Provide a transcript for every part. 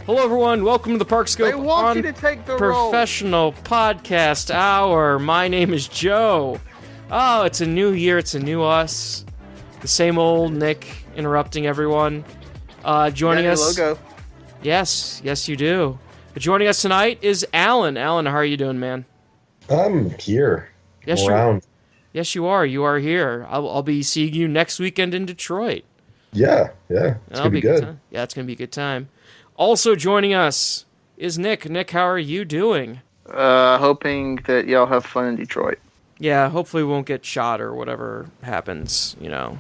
Hello, everyone. Welcome to the Parkscope They want you to take the Unprofessional Podcast Hour. My name is Joe. Oh, it's a new year. It's a new us. The same old Nick interrupting everyone. Joining us. Logo. Yes, you do. But joining us tonight is Alan. Alan, how are you doing, man? I'm here. Yes, I'm around. Yes, you are. You are here. I'll be seeing you next weekend in Detroit. Yeah. It's gonna be good. Time. Yeah, it's gonna be a good time. Also joining us is Nick. Nick, how are you doing? Hoping that y'all have fun in Detroit. Yeah, hopefully we won't get shot or whatever happens, you know.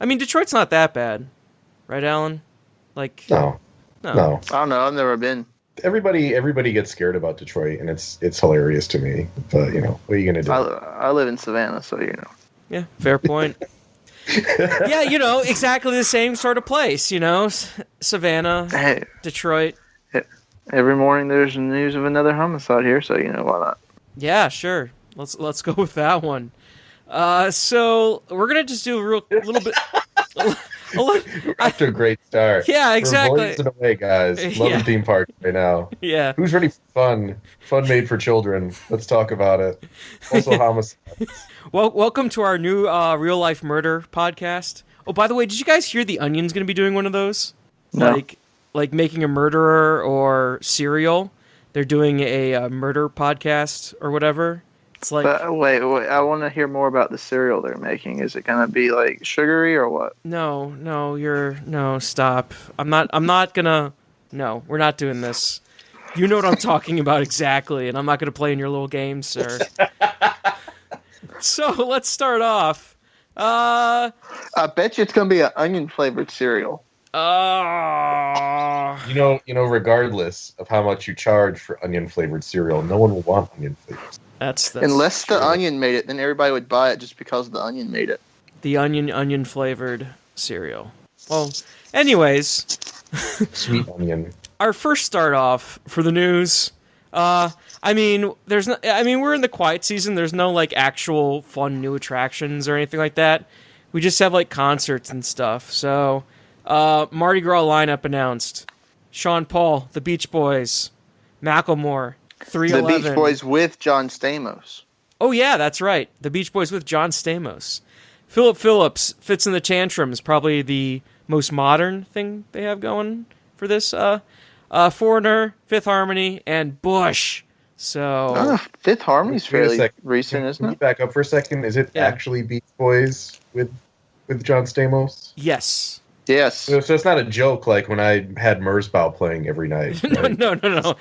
I mean, Detroit's not that bad. Right, Alan? Like... No. I don't know. I've never been. Everybody gets scared about Detroit, and it's hilarious to me. But, you know, what are you going to do? I live in Savannah, so, you know. Yeah, fair point. Yeah, you know, exactly the same sort of place, you know. Savannah, Hey, Detroit. every morning there's news of another homicide here, so, you know, why not? Yeah, sure. Let's go with that one. So we're gonna just do a little bit. After a great start. Yeah, exactly. We're voicing away, guys. Loving theme park right now. Yeah. Who's ready for fun? Fun made for children. Let's talk about it. Also, homicides. Well, welcome to our new real life murder podcast. Oh, by the way, did you guys hear the Onion's going to be doing one of those? No. Like making a murderer or serial. They're doing a murder podcast or whatever. It's like. But wait, I want to hear more about the cereal they're making. Is it going to be like sugary or what? No, stop. I'm not gonna. No, we're not doing this. You know what I'm talking about exactly, and I'm not gonna play in your little game, sir. So let's start off. I bet you it's going to be an onion flavored cereal. You know, regardless of how much you charge for onion flavored cereal, no one will want onion flavors. That's Unless true. the onion made it, then everybody would buy it just because the onion made it. The onion flavored cereal. Well, anyways, Sweet onion. our first start off for the news. We're in the quiet season. There's no like actual fun new attractions or anything like that. We just have like concerts and stuff. So, Mardi Gras lineup announced: Sean Paul, the Beach Boys, Macklemore, 311. The Beach Boys with John Stamos. Oh yeah, that's right. The Beach Boys with John Stamos. Philip Phillips, Fits in the Tantrums, probably the most modern thing they have going for this. Foreigner, Fifth Harmony, and Bush. So Fifth Harmony's fairly recent, isn't Can you it? back up for a second? Is it actually Beach Boys with John Stamos? yes. Yes. So it's not a joke like when I had Merzbow playing every night. Right? No.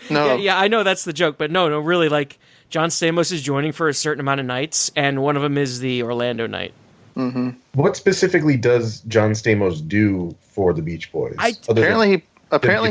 No. Yeah, I know that's the joke, but no, really, like, John Stamos is joining for a certain amount of nights, and one of them is the Orlando night. Mm-hmm. What specifically does John Stamos do for the Beach Boys? Apparently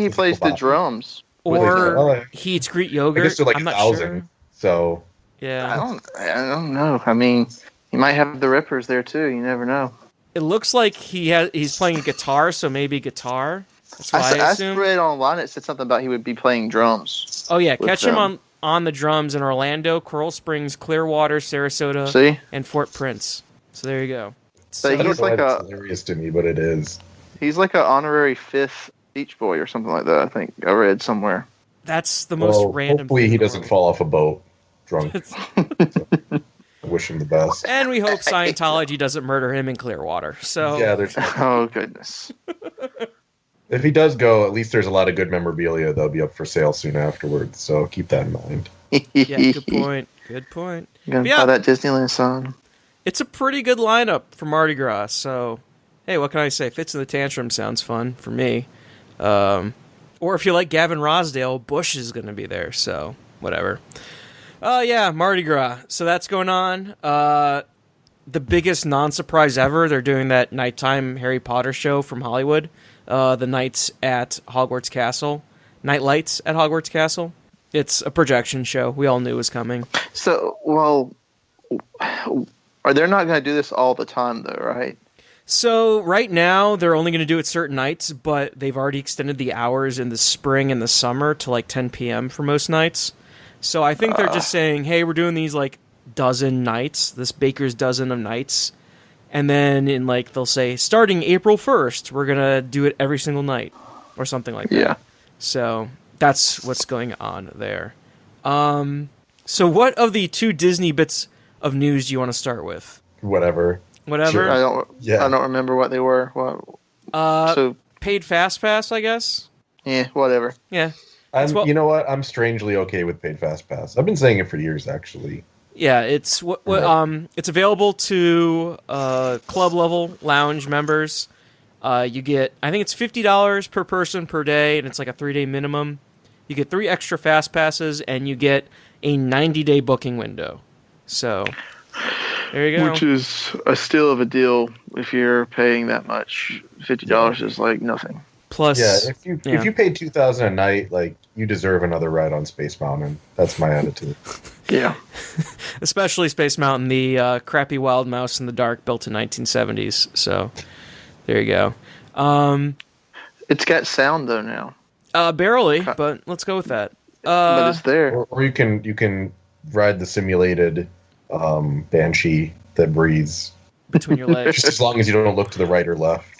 he plays the drums. Or he eats Greek yogurt. I guess they're like I'm not 1,000. sure. So Yeah. I don't know. I mean, he might have the Rippers there too. You never know. It looks like he's playing a guitar, so maybe guitar. That's what I assume. I read online it said something about he would be playing drums. Oh yeah, catch him on the drums in Orlando, Coral Springs, Clearwater, Sarasota, See? and Fort Prince. So there you go. So I don't he's know like why that's hilarious to me, but it is. He's like an honourary fifth Beach Boy or something like that. I think I read somewhere. That's the most random. Hopefully thing he in the doesn't world. fall off a boat drunk. So, I wish him the best. And we hope Scientology doesn't murder him in Clearwater. So Yeah, there's. Oh goodness. If he does go, at least there's a lot of good memorabilia that'll be up for sale soon afterwards. So keep that in mind. yeah, good point. Good point. You gonna Yeah. buy that Disneyland song? It's a pretty good lineup for Mardi Gras. So, hey, what can I say? Fits in the Tantrum sounds fun for me. Or if you like Gavin Rosdale, Bush is going to be there. So, whatever. Yeah, Mardi Gras. So that's going on. The biggest non-surprise ever. They're doing that nighttime Harry Potter show from Hollywood. The nights at Hogwarts Castle. Night lights at Hogwarts Castle. It's a projection show. We all knew it was coming. So, well, they're not going to do this all the time, though, right? So right now they're only going to do it certain nights, but they've already extended the hours in the spring and the summer to like 10 p.m. for most nights. So I think they're just saying, hey, we're doing these like dozen nights, this baker's dozen of nights. And then in like, they'll say, starting April 1st, we're going to do it every single night or something like that. Yeah. So that's what's going on there. So what of the 2 Disney bits of news do you want to start with? Whatever. Whatever. I don't remember what they were. So paid FastPass, I guess. yeah, whatever. Yeah. You know what? I'm strangely okay with paid FastPass. I've been saying it for years, actually. Yeah, it's it's available to club level lounge members. You get, I think it's $50 per person per day, and it's like a 3-day minimum. You get 3 extra fast passes, and you get a 90-day booking window. So there you go. Which is a steal of a deal if you're paying that much. $50 is like nothing. Plus, if you pay $2,000 a night, like, you deserve another ride on Space Mountain. That's my attitude. Yeah. Especially Space Mountain, the crappy Wild Mouse in the Dark built in 1970s. So there you go. It's got sound though now. Barely, but let's go with that. But it's there. Or you can ride the simulated Banshee that breathes between your legs. Just as long as you don't look to the right or left.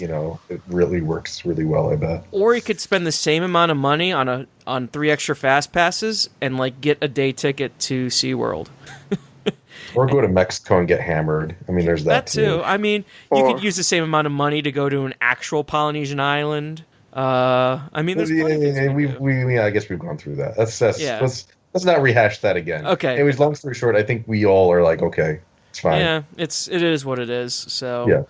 You know, it really works really well, I bet. Or you could spend the same amount of money on 3 extra fast passes and like get a day ticket to SeaWorld. Or go to Mexico and get hammered. I mean, there's that too. I mean, you could use the same amount of money to go to an actual Polynesian island. I mean, there's I guess we've gone through that. Let's not rehash that again. Okay. Anyways, long story short, I think we all are like, okay, it's fine. Yeah, it is what it is. So yeah.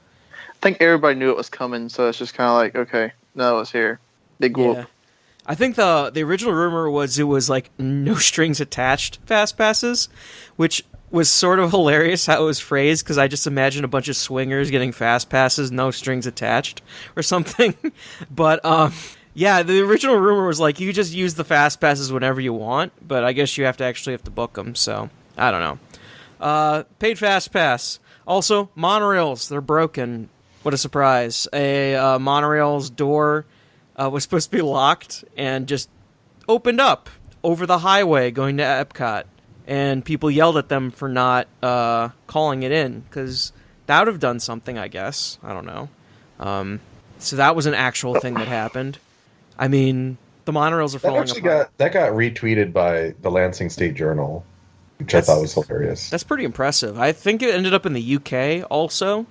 I think everybody knew it was coming, so it's just kind of like, okay, no, it's here. Big whoop. Yeah. I think the original rumor was it was like no strings attached fast passes, which was sort of hilarious how it was phrased, because I just imagine a bunch of swingers getting fast passes, no strings attached or something. But yeah, the original rumor was like you just use the fast passes whenever you want, but I guess you have to book them. So I don't know. Paid fast pass. Also, monorails, they're broken. What a surprise. A monorail's door was supposed to be locked and just opened up over the highway going to Epcot. And people yelled at them for not calling it in, because that would have done something, I guess. I don't know. So that was an actual thing that happened. I mean, the monorails are falling apart. That got retweeted by the Lansing State Journal, which I thought was hilarious. That's pretty impressive. I think it ended up in the UK also.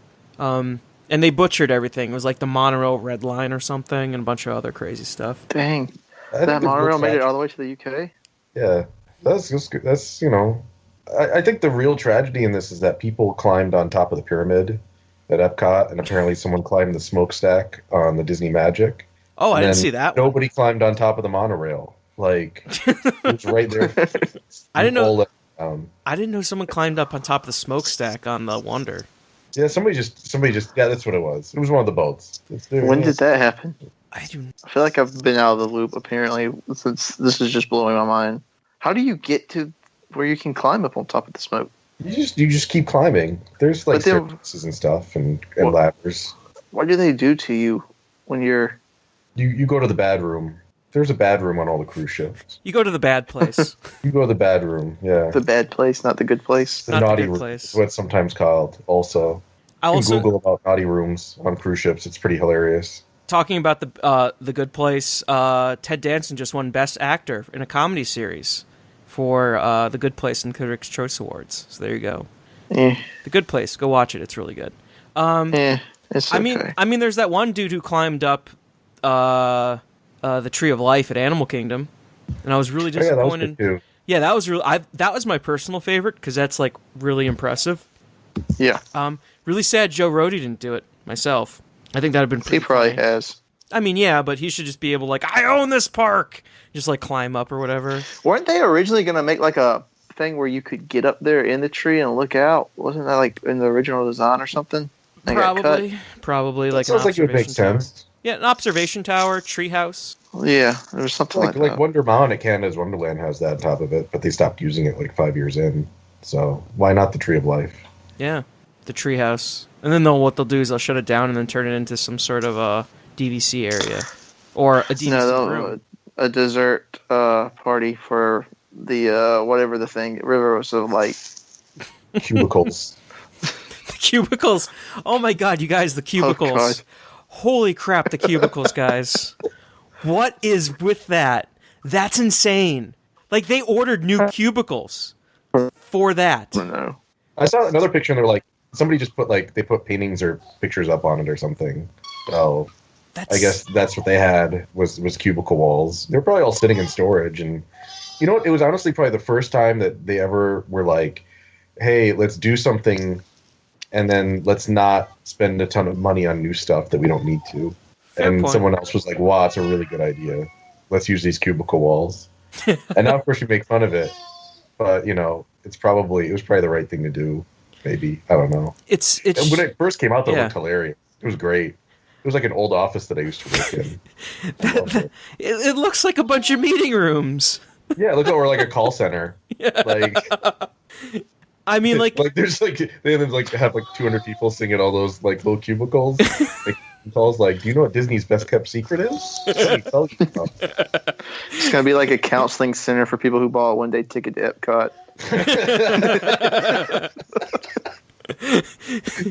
And they butchered everything. It was like the monorail red line or something and a bunch of other crazy stuff. Dang. That monorail made it all the way to the UK? Yeah. That's you know... I think the real tragedy in this is that people climbed on top of the pyramid at Epcot, and apparently someone climbed the smokestack on the Disney Magic. Oh, I didn't see that one. Nobody climbed on top of the monorail. Like, it was right there. I didn't know someone climbed up on top of the smokestack on the Wonder. Yeah, somebody just yeah, that's what it was. It was one of the boats. When did that happen? I feel like I've been out of the loop apparently, since this is just blowing my mind. How do you get to where you can climb up on top of the smoke? You just keep climbing. There's like staircases and stuff and ladders. What do they do to you when you're... You go to the bad room. There's a bad room on all the cruise ships. You go to the bad place. You go to the bad room, yeah. The bad place, not the good place. The naughty room is what it's sometimes called, also. You can Google about naughty rooms on cruise ships. It's pretty hilarious. Talking about the good place, Ted Danson just won Best Actor in a comedy series for The Good Place in Critics' Choice Awards. So there you go. The Good Place. Go watch it. It's really good. It's okay. I mean, there's that one dude who climbed up the Tree of Life at Animal Kingdom, and I was really disappointed. Yeah, that was that was my personal favorite, because that's like really impressive. Yeah. Really sad Joe Rohde didn't do it. Myself, I think that'd been pretty. He probably funny. has. I mean, yeah, but he should just be able to, like, I own this park, just like climb up or whatever. Weren't they originally going to make like a thing where you could get up there in the tree and look out? Wasn't that like in the original design or something? Probably like an sounds like it would make tower. sense. Yeah, an observation tower, treehouse. Yeah, there was something like that. Like Wonder Mountain at Canada's Wonderland has that on top of it, but they stopped using it like 5 years in. So why not the Tree of Life? Yeah, the treehouse. And then what they'll do is they'll shut it down and then turn it into some sort of a DVC area or a DVC room. A dessert party for the whatever the thing River was of Light. Cubicles. The cubicles. Oh my god, you guys, the cubicles. Oh, holy crap, the cubicles, guys. What is with that? That's insane. Like, they ordered new cubicles for that. I don't know. I saw another picture and they're like, somebody just put like, they put paintings or pictures up on it or something. So I guess that's what they had was cubicle walls. They're probably all sitting in storage. And you know what? It was honestly probably the first time that they ever were like, hey, let's do something and then let's not spend a ton of money on new stuff that we don't need to. Fair and point. someone else was like, wow, it's a really good idea. Let's use these cubicle walls. And now, of course, you make fun of it. But, you know, it was probably the right thing to do. Maybe. I don't know. It's And when it first came out, though, yeah. it looked hilarious. It was great. It was like an old office that I used to work in. I loved it. it looks like a bunch of meeting rooms. Yeah, it looked like a call center. Like, I mean, like there's like they have like 200 people singing all those like little cubicles. Like, calls like, do you know what Disney's best kept secret is? Let me tell you. It's gonna be like a counseling center for people who bought a one-day ticket to Epcot.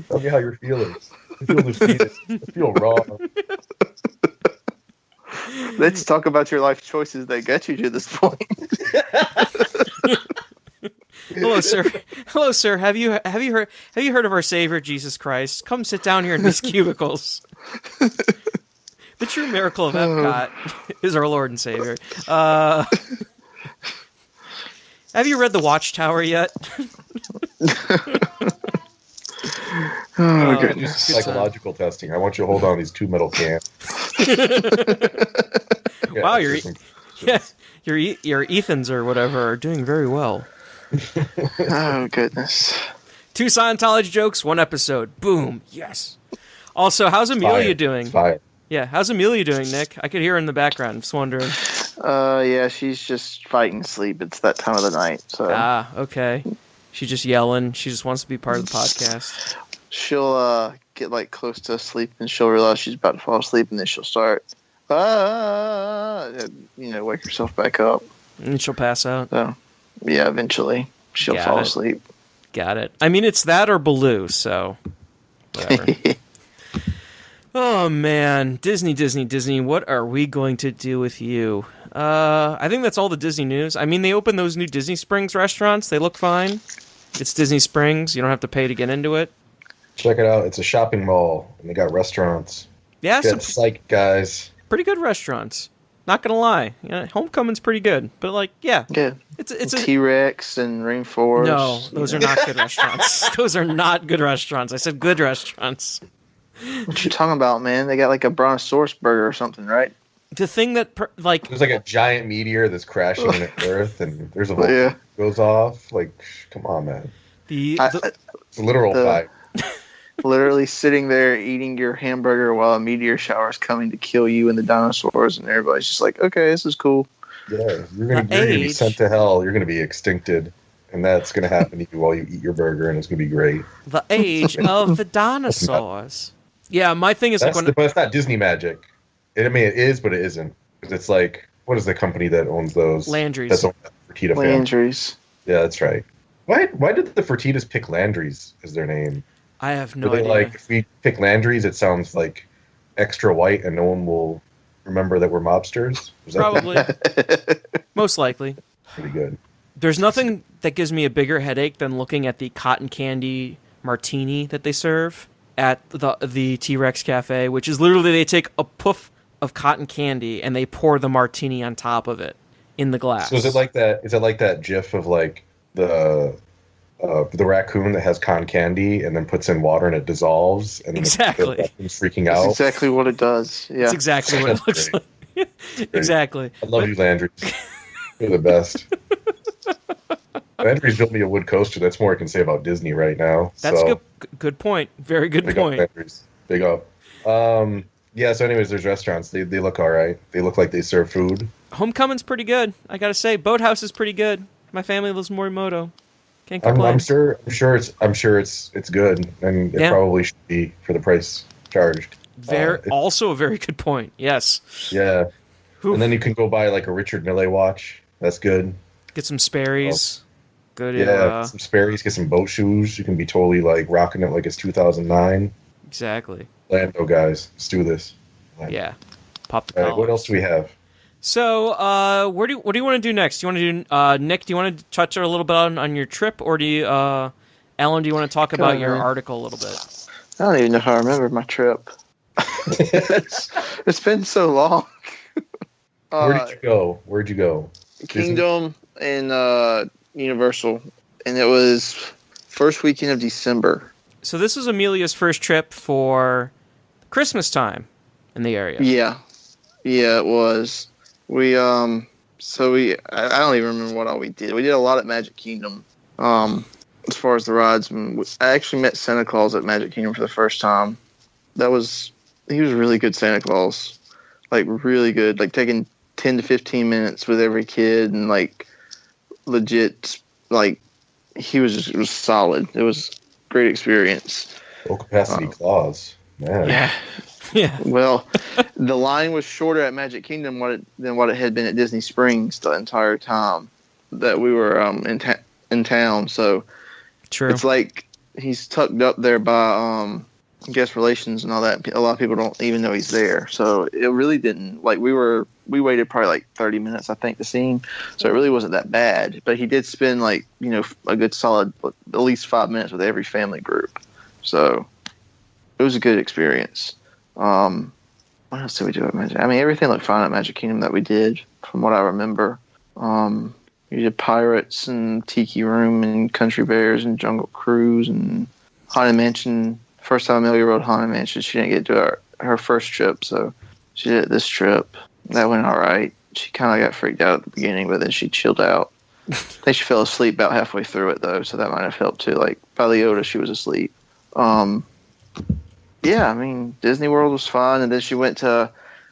Tell me how you're feeling. I feel defeated. I feel wrong. Let's talk about your life choices that got you to this point. Hello, sir. Hello, sir. Have you heard of our Savior Jesus Christ? Come sit down here in these cubicles. The true miracle of Epcot is our Lord and Savior. Have you read The Watchtower yet? Oh, Just goodness. psychological testing. I want you to hold on these two metal cans. Wow, your Ethans or whatever are doing very well. Oh, goodness. 2 Scientology jokes, 1 episode. Boom. Yes. Also, how's Amelia Fire. doing? Fire. Yeah, how's Amelia doing, Nick? I could hear her in the background. Just wondering. Yeah, she's just fighting sleep. It's that time of the night. So Okay. She's just yelling. She just wants to be part of the podcast. she'll get like close to sleep and she'll realize she's about to fall asleep and then she'll start, wake herself back up. And she'll pass out. So, yeah, eventually she'll Got fall it. asleep. Got it. I mean, it's that or Baloo, so whatever. Oh, man. Disney. What are we going to do with you? I think that's all the Disney news. I mean, they opened those new Disney Springs restaurants. They look fine. It's Disney Springs. You don't have to pay to get into it. Check it out. It's a shopping mall, and they got restaurants. Yeah, some Get psyched, guys. pretty good restaurants. Not gonna lie. Yeah, Homecoming's pretty good. But, like, yeah. Yeah. It's a... T-Rex and Rainforest. No, those are not good restaurants. Those are not good restaurants. I said good restaurants. What you talking about, man? They got like a brontosaurus burger or something, right? The thing that, There's like a giant meteor that's crashing into Earth, and there's a volcano Yeah. that goes off. Like, come on, man. the It's a literal The- fire. Literally sitting there eating your hamburger while a meteor shower is coming to kill you and the dinosaurs, and everybody's just like, okay, this is cool. Yeah, you're gonna be age. sent to hell. You're gonna be extincted, and that's gonna happen to you while you eat your burger, and it's gonna be great. the age of the dinosaurs. Yeah, my thing is But like when it's not Disney magic. I mean, it is, but it isn't. 'Cause it's like, what is the company that owns those? Landry's. That's owned by the Fertitta family. Landry's. Yeah, that's right. Why did the Fertittas pick Landry's as their name? I have no Were they idea. like, if we pick Landry's, it sounds like extra white, and no one will remember that we're mobsters? Was that Probably, most likely. pretty good? There's nothing that gives me a bigger headache than looking at the cotton candy martini that they serve at the T-Rex Cafe, which is literally they take a puff of cotton candy and they pour the martini on top of it in the glass. So is it like that? Is it like that GIF of like the raccoon that has cotton candy and then puts in water and it dissolves and then Exactly. the raccoon's freaking That's out? exactly what it does. Yeah. That's exactly what it That's looks great. like. Exactly. I love you, Landry's. You're the best. Landry's built me a wood coaster. That's more I can say about Disney right now. That's so, good point. Very good big point. up, Landry's. Big up. Yeah, so anyways, there's restaurants. They look all right. They look like they serve food. Homecoming's pretty good. I gotta say, Boathouse is pretty good. My family lives in Morimoto. Can't complain. I'm sure it's good, and it Yeah. probably should be for the price charged. Also a very good point. Yes. Yeah. Oof. And then you can go buy like a Richard Mille watch. That's good. Get some Sperry's. Good. Yeah, get some Sperry's, get some boat shoes. You can be totally like rocking it like it's 2009. Exactly. Lando guys, let's do this. Yeah. pop the All collars. right, what else do we have? So, what do you want to do next? Do you want to do Nick? Do you want to touch a little bit on your trip, or do you, Alan? Do you want to talk about your article a little bit? I don't even know if I remember my trip. it's been so long. Where did you go? Where'd you go? Kingdom and Universal, and it was first weekend of December. So this was Amelia's first trip for Christmas time in the area. Yeah, it was. We I don't even remember what all we did. We did a lot at Magic Kingdom. As far as the rides, I actually met Santa Claus at Magic Kingdom for the first time. He was really good Santa Claus, like really good. Like taking 10 to 15 minutes with every kid and like legit, like it was solid. It was a great experience. Full capacity Claus. Man. Yeah. Well, the line was shorter at Magic Kingdom than what it had been at Disney Springs the entire time that we were in town. So True. it's like he's tucked up there by guest relations and all that. A lot of people don't even know he's there. So it really didn't, like, we waited probably like 30 minutes, I think, to see him. So it really wasn't that bad. But he did spend like, a good solid at least 5 minutes with every family group. So it was a good experience. What else did we do at Magic? I mean, everything looked fine at Magic Kingdom that we did, from what I remember. We did Pirates and Tiki Room and Country Bears and Jungle Cruise and Haunted Mansion. First time Amelia rode Haunted Mansion, she didn't get to her first trip, so she did this trip. That went all right. She kind of got freaked out at the beginning, but then she chilled out. I think she fell asleep about halfway through it, though, so that might have helped, too. Like, by Leota, she was asleep. Yeah, I mean, Disney World was fun, and then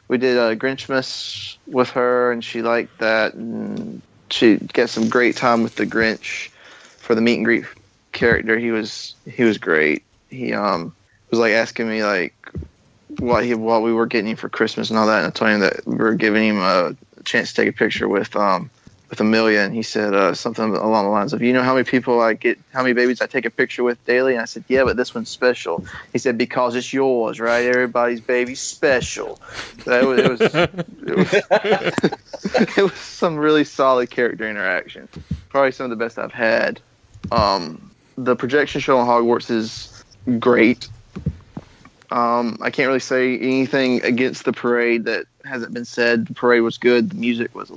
we did a Grinchmas with her, and she liked that, and she got some great time with the Grinch for the meet and greet character. He was great. He was like asking me like what we were getting him for Christmas and all that, and I told him that we were giving him a chance to take a picture with Amelia, and he said something along the lines of, how many babies I take a picture with daily? And I said, yeah, but this one's special. He said, because it's yours, right? Everybody's baby's special. So it was some really solid character interaction. Probably some of the best I've had. The projection show on Hogwarts is great. I can't really say anything against the parade that hasn't been said. The parade was good. The music was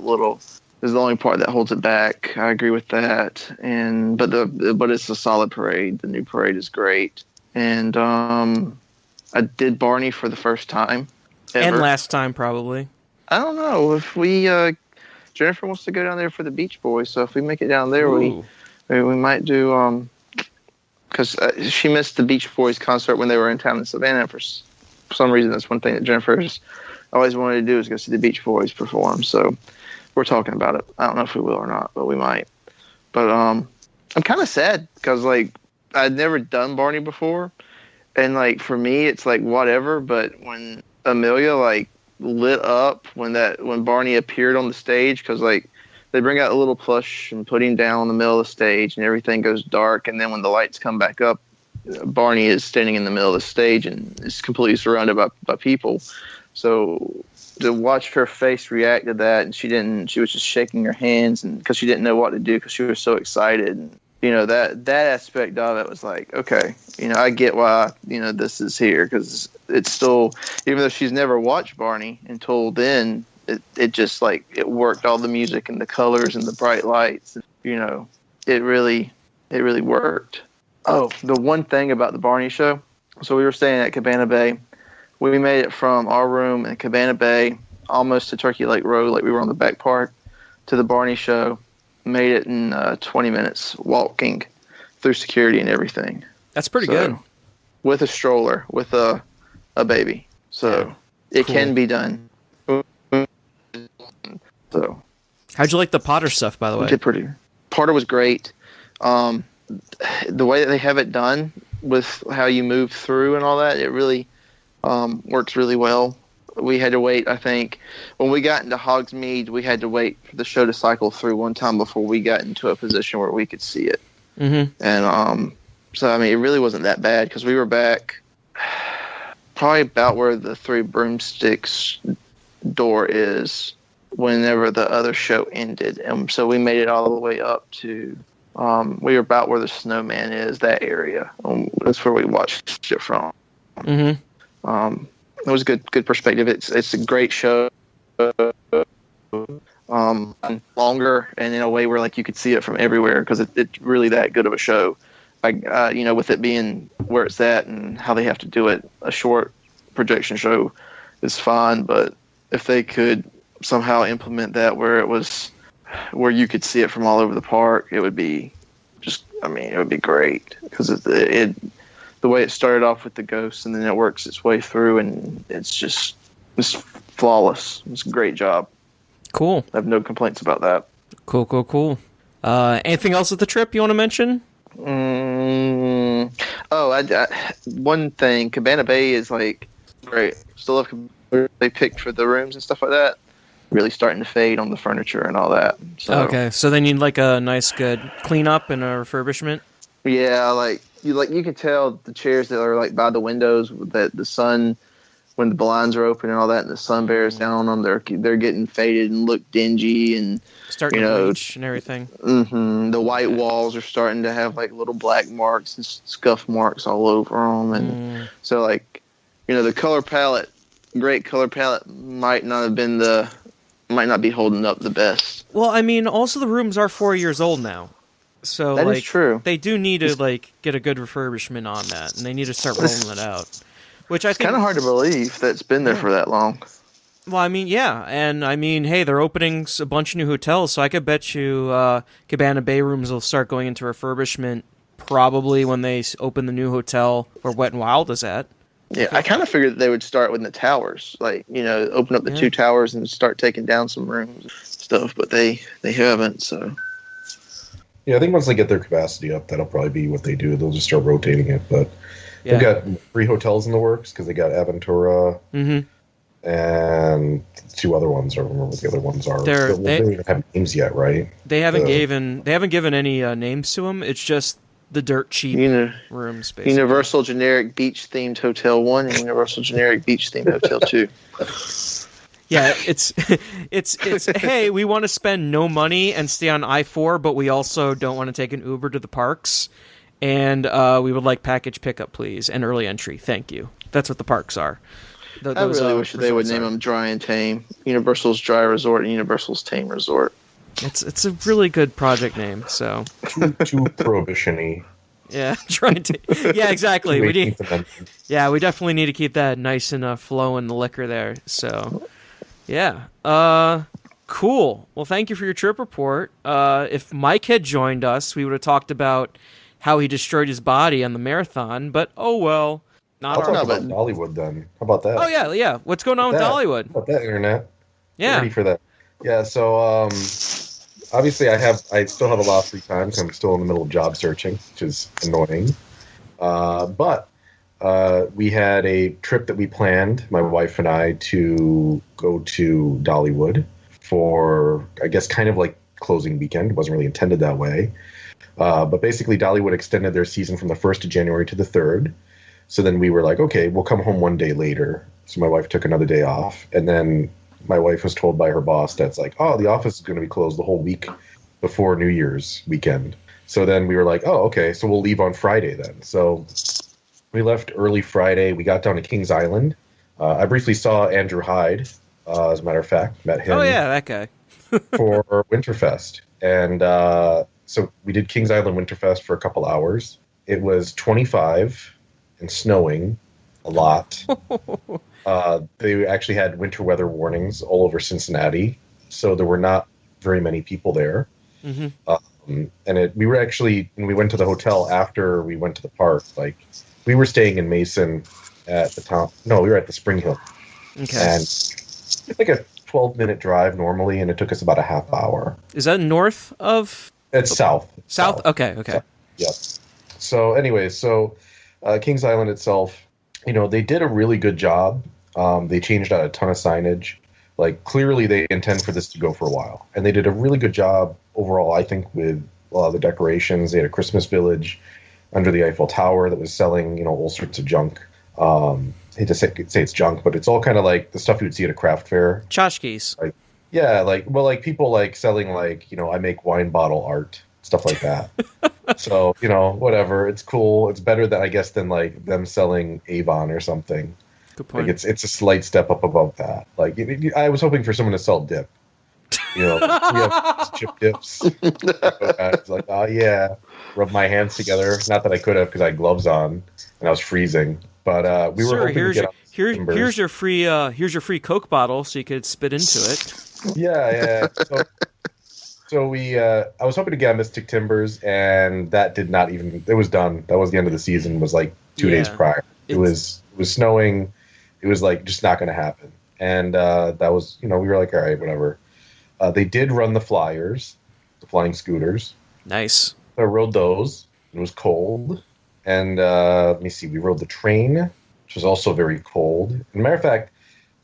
is the only part that holds it back. I agree with that. But it's a solid parade. The new parade is great. And I did Barney for the first time ever. And last time, probably. I don't know if we Jennifer wants to go down there for the Beach Boys, so if we make it down there, we might do because she missed the Beach Boys concert when they were in town in Savannah. For some reason, that's one thing that Jennifer's always wanted to do, is go see the Beach Boys perform. So we're talking about it. I don't know if we will or not, but we might. But I'm kind of sad because like I'd never done Barney before, and like for me it's like whatever. But when Amelia like lit up when Barney appeared on the stage, because like they bring out a little plush and put him down in the middle of the stage and everything goes dark, and then when the lights come back up, Barney is standing in the middle of the stage and is completely surrounded by people. So to watch her face react to that, and she was just shaking her hands, and because she didn't know what to do because she was so excited, and that aspect of it was like, okay, I get why this is here, because it's still, even though she's never watched Barney until then, it just like it worked, all the music and the colors and the bright lights, it really worked. Oh, the one thing about the Barney show, so we were staying at Cabana Bay. We made it from our room in Cabana Bay almost to Turkey Lake Road, like we were on the back part, to the Barney show. Made it in 20 minutes walking through security and everything. That's pretty good. With a stroller, with a baby. So it can be done. So how'd you like the Potter stuff, by the way? Did pretty. Potter was great. The way that they have it done with how you move through and all that, it really works really well. We had to wait, I think, when we got into Hogsmeade, we had to wait for the show to cycle through one time before we got into a position where we could see it. Mm-hmm. And so, I mean, it really wasn't that bad because we were back probably about where the Three Broomsticks door is whenever the other show ended. And so we made it all the way up to, we were about where the snowman is, that area. That's where we watched it from. Mm-hmm. It was a good perspective. It's a great show. Longer and in a way where like you could see it from everywhere because it's really that good of a show. Like with it being where it's at and how they have to do it, a short projection show is fine. But if they could somehow implement that where where you could see it from all over the park, it would be it would be great because the way it started off with the ghosts and then it works its way through and it's flawless. It's a great job. Cool. I have no complaints about that. Cool. Anything else with the trip you want to mention? One thing, Cabana Bay is like great. Still love they picked for the rooms and stuff like that. Really starting to fade on the furniture and all that. So, okay, so they need like a nice, good cleanup and a refurbishment. Yeah, you can tell the chairs that are like by the windows that the sun, when the blinds are open and all that, and the sun bears down on them, they're getting faded and look dingy and starting to bleach and everything. Mm-hmm, the white walls are starting to have like little black marks and scuff marks all over them, and so like the color palette, great color palette might not be holding up the best. Well, I mean, also the rooms are 4 years old now. So that is true. They do need to get a good refurbishment on that, and they need to start rolling it out. Which I think it's kind of hard to believe that's been there for that long. Well, I mean, yeah, and I mean, hey, they're opening a bunch of new hotels, so I could bet you Cabana Bay rooms will start going into refurbishment probably when they open the new hotel where Wet n Wild is at. Yeah, I kind of figured that they would start with the towers, open up the 2 towers and start taking down some rooms and stuff, but they haven't, so. Yeah, I think once they get their capacity up, that'll probably be what they do. They'll just start rotating it, but they've got 3 hotels in the works because they got Aventura and 2 other ones. I don't remember what the other ones are. They don't even have names yet, right? They haven't given any names to them. It's just the dirt cheap rooms, basically. Universal Generic Beach Themed Hotel 1 and Universal Generic Beach Themed Hotel 2. Yeah, it's hey, we want to spend no money and stay on I-4, but we also don't want to take an Uber to the parks, and we would like package pickup, please, and early entry. Thank you. That's what the parks are. I really wish they would name them Dry and Tame. Universal's Dry Resort and Universal's Tame Resort. It's a really good project name. So too prohibition-y. Yeah, trying to. Yeah, exactly. We definitely need to keep that nice and flowing the liquor there. So. Yeah. Cool. Well, thank you for your trip report. If Mike had joined us, we would have talked about how he destroyed his body on the marathon, but oh well. I'll talk about Dollywood then. How about that? Oh, yeah. What's going on with Dollywood? How about that, Internet? Yeah. Ready for that. Yeah, so obviously I still have a lot of free time because I'm still in the middle of job searching, which is annoying. But we had a trip that we planned, my wife and I, to go to Dollywood for, I guess, kind of like closing weekend. It wasn't really intended that way. But basically, Dollywood extended their season from the 1st of January to the 3rd. So then we were like, okay, we'll come home one day later. So my wife took another day off. And then my wife was told by her boss that's like, oh, the office is going to be closed the whole week before New Year's weekend. So then we were like, oh, okay, so we'll leave on Friday then. So we left early Friday. We got down to Kings Island. I briefly saw Andrew Hyde, as a matter of fact. Met him. Oh, yeah, that guy. for Winterfest. And so we did Kings Island Winterfest for a couple hours. It was 25 and snowing a lot. They actually had winter weather warnings all over Cincinnati, so there were not very many people there. Mm-hmm. We were actually, when we went to the hotel after we went to the park, like, we were staying in Mason at the top. No, we were at the Spring Hill. Okay. And it's like a 12-minute drive normally, and it took us about a half hour. Is that north of? It's south. South? Okay. South. Yep. So anyways, Kings Island itself, they did a really good job. They changed out a ton of signage. Like, clearly they intend for this to go for a while. And they did a really good job overall, I think, with a lot of the decorations. They had a Christmas village under the Eiffel Tower that was selling, all sorts of junk. Hate to say it's junk, but it's all kind of like the stuff you would see at a craft fair. Tchotchkes. Like, yeah, like people like selling like, I make wine bottle art, stuff like that. So, whatever. It's cool. It's better than, I guess, than like them selling Avon or something. Good point. Like it's a slight step up above that. Like I was hoping for someone to sell dip. We have chip dips. It's like, oh yeah, rub my hands together. Not that I could have because I had gloves on and I was freezing. But we were hoping to get here's your free Coke bottle so you could spit into it. Yeah. So I was hoping to get on Mystic Timbers, and that did not even. It was done. That was the end of the season. Was like 2 days prior. It was snowing. It was like just not going to happen. And that was, we were like, all right, whatever. They did run the flyers, the flying scooters. Nice. I rode those. It was cold. And let me see, we rode the train, which was also very cold. As a matter of fact,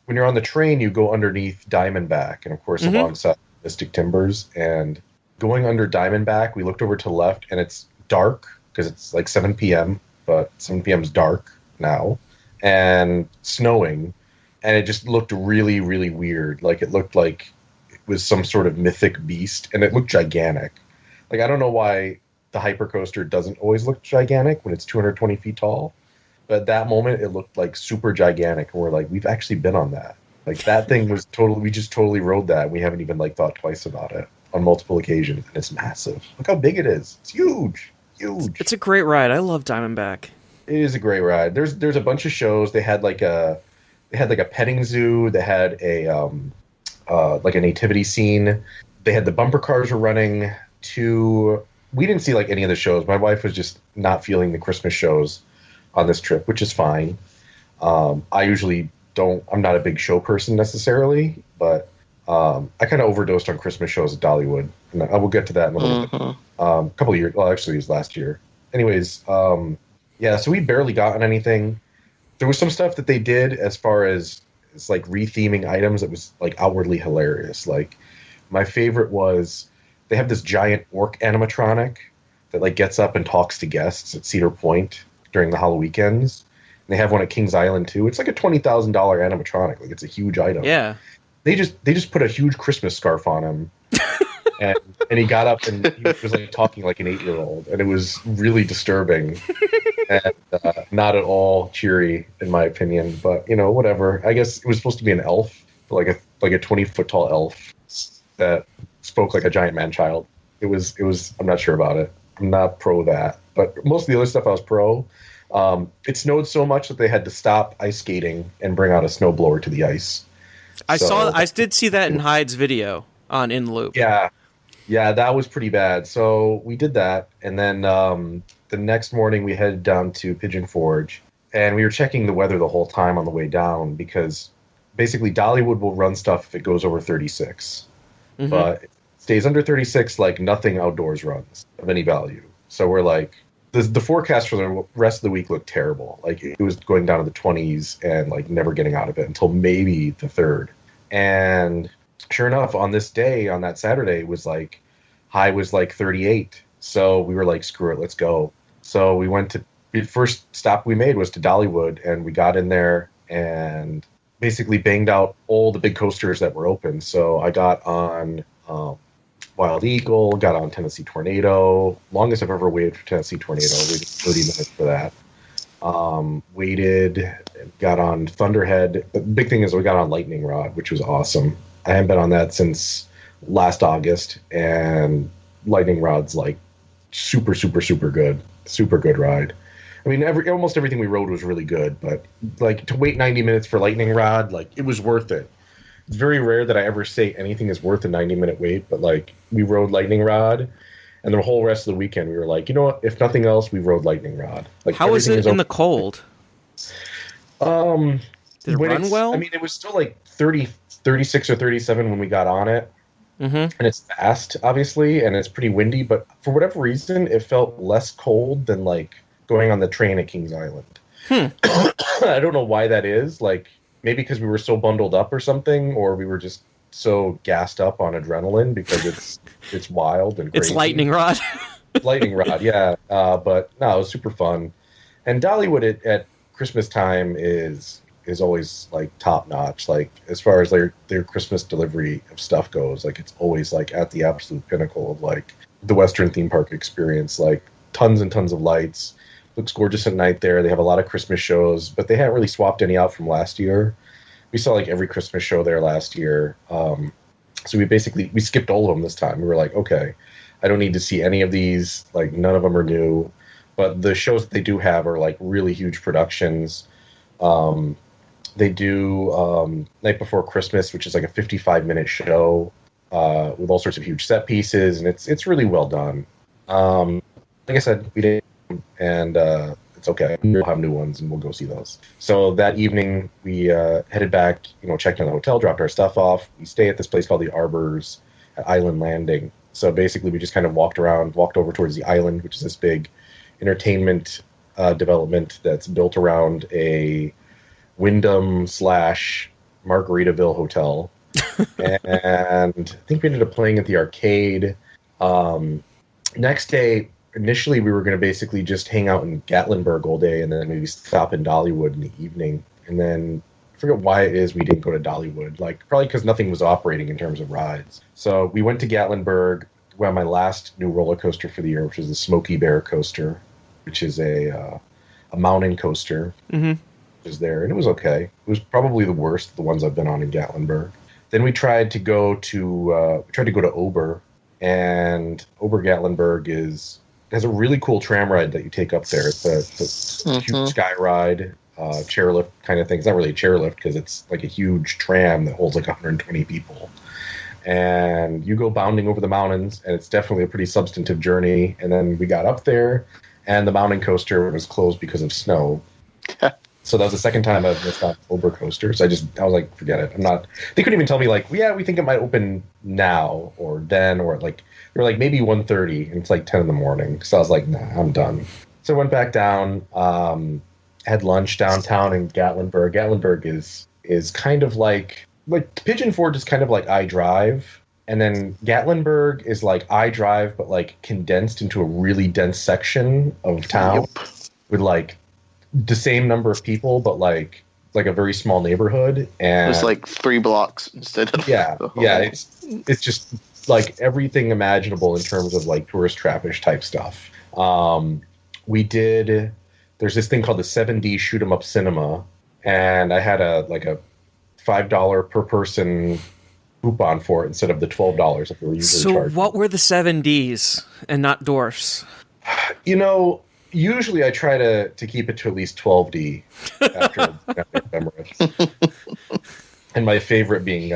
when you're on the train, you go underneath Diamondback, and of course alongside Mystic Timbers. And going under Diamondback, we looked over to the left, and it's dark because it's like 7 p.m., but 7 p.m. is dark now, and snowing. And it just looked really, really weird. Like it looked like it was some sort of mythic beast, and it looked gigantic. Like I don't know why the hypercoaster doesn't always look gigantic when it's 220 feet tall. But at that moment, it looked like super gigantic. And we're like, we've actually been on that. Like that thing was we just totally rode that. We haven't even like thought twice about it on multiple occasions. And it's massive. Look how big it is. It's huge. Huge. It's a great ride. I love Diamondback. It is a great ride. There's a bunch of shows. They had like a petting zoo. They had like a nativity scene. They had the bumper cars were running we didn't see like any of the shows. My wife was just not feeling the Christmas shows on this trip, which is fine. I usually I'm not a big show person necessarily, but I kind of overdosed on Christmas shows at Dollywood. And I will get to that in a little bit. A couple of years, well, actually it was last year. Anyways, so we barely got on anything. There was some stuff that they did as far as like retheming items that was like outwardly hilarious. Like my favorite was they have this giant orc animatronic that like gets up and talks to guests at Cedar Point during the Halloweenends. And they have one at Kings Island too. It's like a $20,000 animatronic. Like it's a huge item. Yeah. They just put a huge Christmas scarf on him. and he got up and he was like talking like an 8-year-old, and it was really disturbing and not at all cheery in my opinion. But whatever. I guess it was supposed to be an elf, like a 20-foot tall elf that spoke like a giant man-child. It was. I'm not sure about it. I'm not pro that, but most of the other stuff I was pro. It snowed so much that they had to stop ice skating and bring out a snowblower to the ice. I did see that in Hyde's video on In Loop. Yeah, that was pretty bad. So we did that, and then the next morning we headed down to Pigeon Forge, and we were checking the weather the whole time on the way down because basically Dollywood will run stuff if it goes over 36. But if it stays under 36, like nothing outdoors runs of any value. So we're like, the forecast for the rest of the week looked terrible. Like it was going down to the 20s and like never getting out of it until maybe the 3rd. And sure enough, on this day, on that Saturday, was like high was like 38. So we were like, screw it, let's go. So we went to the first stop we made was to Dollywood, and we got in there and basically banged out all the big coasters that were open. So I got on Wild Eagle, got on Tennessee Tornado. Longest I've ever waited for Tennessee Tornado. Waited 30 minutes for that. Got on Thunderhead. The big thing is we got on Lightning Rod, which was awesome. I haven't been on that since last August, and Lightning Rod's like super, super, super good. Super good ride. I mean, almost everything we rode was really good, but like to wait 90 minutes for Lightning Rod, like it was worth it. It's very rare that I ever say anything is worth a 90-minute wait, but like we rode Lightning Rod, and the whole rest of the weekend we were like, you know what? If nothing else, we rode Lightning Rod. Like, how was it in the cold? Did it run well? I mean, it was still like 36 or 37 when we got on it. And it's fast, obviously, and it's pretty windy, but for whatever reason, it felt less cold than like going on the train at Kings Island. I don't know why that is. Like, maybe because we were so bundled up or something, or we were just so gassed up on adrenaline because it's wild and crazy. It's Lightning Rod. Lightning Rod, yeah. But no, it was super fun. And Dollywood at Christmas time is always like top notch. Like as far as their Christmas delivery of stuff goes, like it's always like at the absolute pinnacle of like the Western theme park experience. Like tons and tons of lights. Looks gorgeous at night there. They have a lot of Christmas shows, but they haven't really swapped any out from last year. We saw like every Christmas show there last year. So we skipped all of them this time. We were like, okay, I don't need to see any of these. Like none of them are new, but the shows that they do have are like really huge productions. They do Night Before Christmas, which is like a 55-minute show with all sorts of huge set pieces, and it's really well done. Like I said, we did, and it's okay. We'll have new ones, and we'll go see those. So that evening, we headed back, checked in the hotel, dropped our stuff off. We stay at this place called the Arbors at Island Landing. So basically, we just kind of walked over towards the island, which is this big entertainment development that's built around a Wyndham / Margaritaville hotel. And I think we ended up playing at the arcade. Next day, initially we were going to basically just hang out in Gatlinburg all day and then maybe stop in Dollywood in the evening. And then I forget why it is we didn't go to Dollywood. Like probably because nothing was operating in terms of rides. So we went to Gatlinburg, went on my last new roller coaster for the year, which is the Smoky Bear coaster, which is a mountain coaster. Mm-hmm. Was there, and it was okay. It was probably the worst of the ones I've been on in Gatlinburg. Then we tried to go to Ober, and Ober Gatlinburg has a really cool tram ride that you take up there. It's a huge sky ride, chairlift kind of thing. It's not really a chairlift because it's like a huge tram that holds like 120 people. And you go bounding over the mountains, and it's definitely a pretty substantive journey. And then we got up there, and the mountain coaster was closed because of snow. So that was the second time I've missed out Ober coasters. I was like, forget it. They couldn't even tell me like, yeah, we think it might open now or then, or like, they were like maybe 1:30 and it's like 10 in the morning. So I was like, nah, I'm done. So I went back down, had lunch downtown in Gatlinburg. Gatlinburg is kind of like Pigeon Forge is kind of like iDrive. And then Gatlinburg is like iDrive, but like condensed into a really dense section of town with like the same number of people, but like a very small neighborhood, and it's like 3 blocks instead of it's just like everything imaginable in terms of like tourist trappish type stuff. There's this thing called the 7D Shoot 'em Up Cinema, and I had a $5 per person coupon for it instead of the $12 that we were usually charging. So what were the 7Ds and not dwarfs? Usually I try to keep it to at least 12D after Emirates. And my favorite being,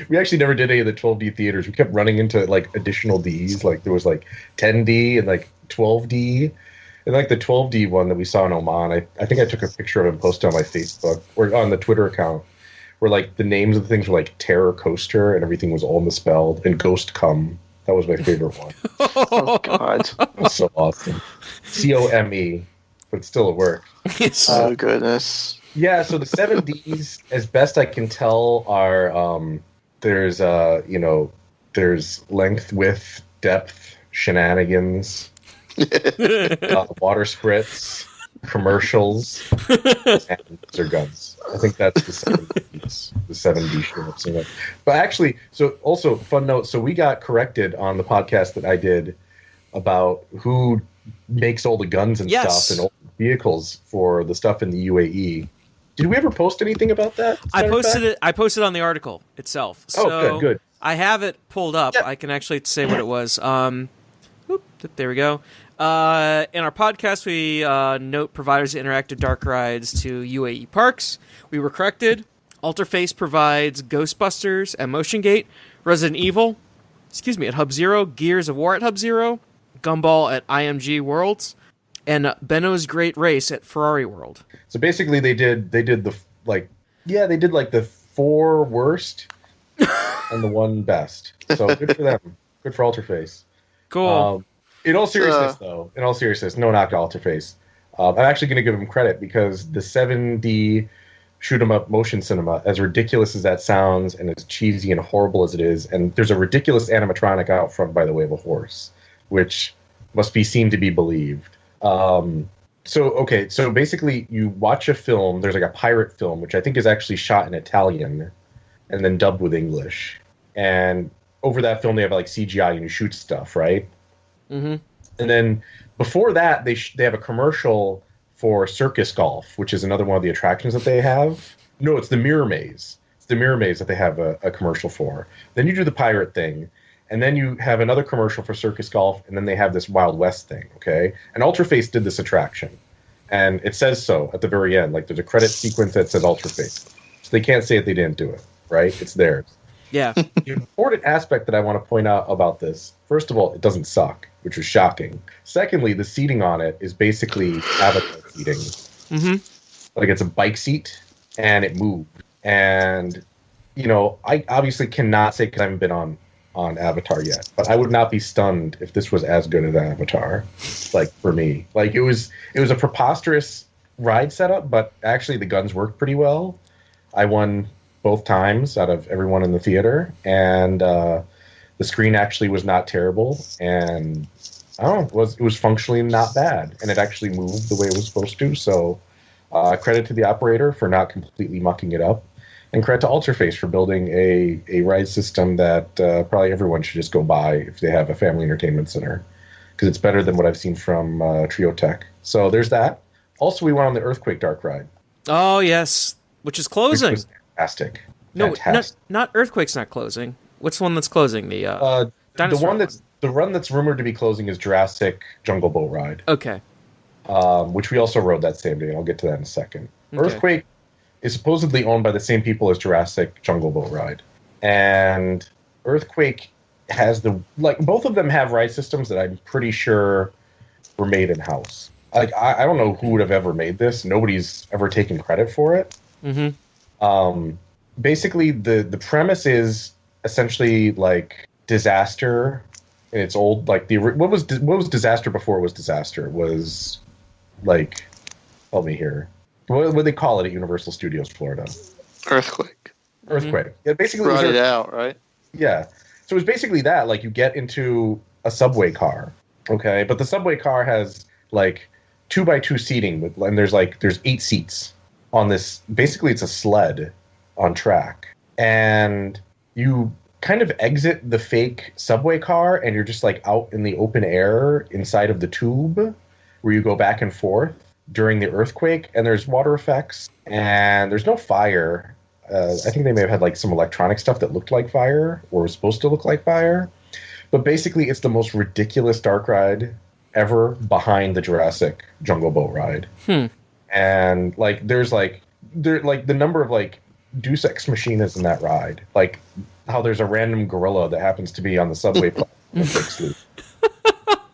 we actually never did any of the 12D theaters. We kept running into like additional Ds. Like there was like 10D and like 12D. And like the 12D one that we saw in Oman, I think I took a picture of it and posted on my Facebook or on the Twitter account, where like the names of the things were like Terror Coaster and everything was all misspelled, and Ghost Cum. That was my favorite one. Oh, God. That was so awesome. COME, but still it worked. Oh, goodness. Yeah, so the 7Ds, as best I can tell, are there's length, width, depth, shenanigans, water spritz, commercials, and laser guns. I think that's the 7Ds, the 7D shorts. But actually, so also, fun note, so we got corrected on the podcast that I did about who makes all the guns and stuff and all the vehicles for the stuff in the UAE. Did we ever post anything about that? I posted on the article itself. So good. I have it pulled up. Yep. I can actually say what it was. There we go. In our podcast, we note providers of interactive dark rides to UAE parks. We were corrected. Alterface provides Ghostbusters at Motion Gate, Resident Evil, at Hub Zero, Gears of War at Hub Zero, Gumball at IMG Worlds, and Benno's Great Race at Ferrari World. So basically, they did the the 4 worst and the 1 best. So good for them. Good for Alterface. Cool. In all seriousness, no knock to Alterface. I'm actually going to give them credit because the 7D shoot 'em up motion cinema, as ridiculous as that sounds and as cheesy and horrible as it is, and there's a ridiculous animatronic out front, by the way, of a horse, which must be seen to be believed. So basically, you watch a film. There's like a pirate film, which I think is actually shot in Italian, and then dubbed with English. And over that film, they have like CGI and you shoot stuff, right? Mm-hmm. And then before that, they have a commercial for Circus Golf, which is another one of the attractions that they have. No, it's the Mirror Maze. It's the Mirror Maze that they have a commercial for. Then you do the pirate thing, and then you have another commercial for Circus Golf, and then they have this Wild West thing, okay? And Ultraface did this attraction, and it says so at the very end. Like, there's a credit sequence that says Ultraface. So they can't say that they didn't do it, right? It's theirs. Yeah. The important aspect that I want to point out about this, first of all, it doesn't suck, which was shocking. Secondly, the seating on it is basically Avatar seating. Mm-hmm. Like, it's a bike seat, and it moves. And, you know, I obviously cannot say because I haven't been on Avatar yet, but I would not be stunned if this was as good as Avatar, like, for me. Like, it was a preposterous ride setup, but actually the guns worked pretty well. I won both times out of everyone in the theater, and the screen actually was not terrible, and I don't know, it was functionally not bad, and it actually moved the way it was supposed to. So credit to the operator for not completely mucking it up, and credit to Ultraface for building a ride system that probably everyone should just go buy if they have a family entertainment center, because it's better than what I've seen from Trio Tech. So there's that. Also, we went on the Earthquake Dark Ride. Oh yes, which is closing. Which was fantastic. No, Fantastic. not Earthquake's not closing. What's the one that's closing? The run that's rumored to be closing is Jurassic Jungle Boat Ride. Okay. Which we also rode that same day. I'll get to that in a second. Okay. Earthquake is supposedly owned by the same people as Jurassic Jungle Boat Ride, and Earthquake has both of them have ride systems that I'm pretty sure were made in house. Like, I don't know who would have ever made this. Nobody's ever taken credit for it. Mm-hmm. Basically, the premise is essentially like Disaster in its old, like, what was Disaster before it was Disaster? It was like, help me here. What do they call it at Universal Studios Florida? Earthquake. Earthquake. Yeah, basically. Brought it out, right? Yeah. So it was basically that. Like, you get into a subway car, okay, but the subway car has like 2x2 seating, and there's 8 seats on this. Basically, it's a sled on track, and you kind of exit the fake subway car, and you're just like out in the open air inside of the tube, where you go back and forth during the earthquake. And there's water effects, and there's no fire. I think they may have had like some electronic stuff that looked like fire, or was supposed to look like fire. But basically, it's the most ridiculous dark ride ever, behind the Jurassic Jungle Boat Ride. And like, there's like the number of like Deus Ex Machinas in that ride, like how there's a random gorilla that happens to be on the subway platform.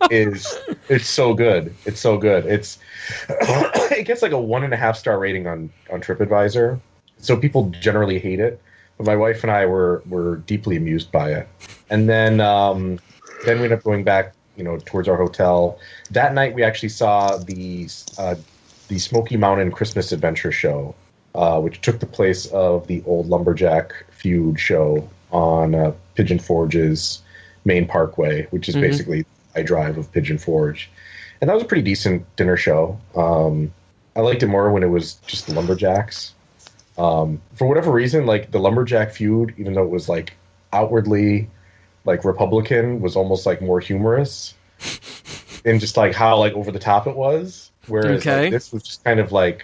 It's so good. It's so good. It gets like a 1.5 star rating on TripAdvisor. So people generally hate it, but my wife and I were deeply amused by it. And then we ended up going back, towards our hotel. That night we actually saw the Smoky Mountain Christmas Adventure show, which took the place of the old Lumberjack Feud show on Pigeon Forge's main parkway, which is basically I drive of Pigeon Forge. And that was a pretty decent dinner show. I liked it more when it was just the Lumberjacks. For whatever reason, like the Lumberjack Feud, even though it was like outwardly like Republican, was almost like more humorous in just like how like over the top it was. Whereas like, this was just kind of like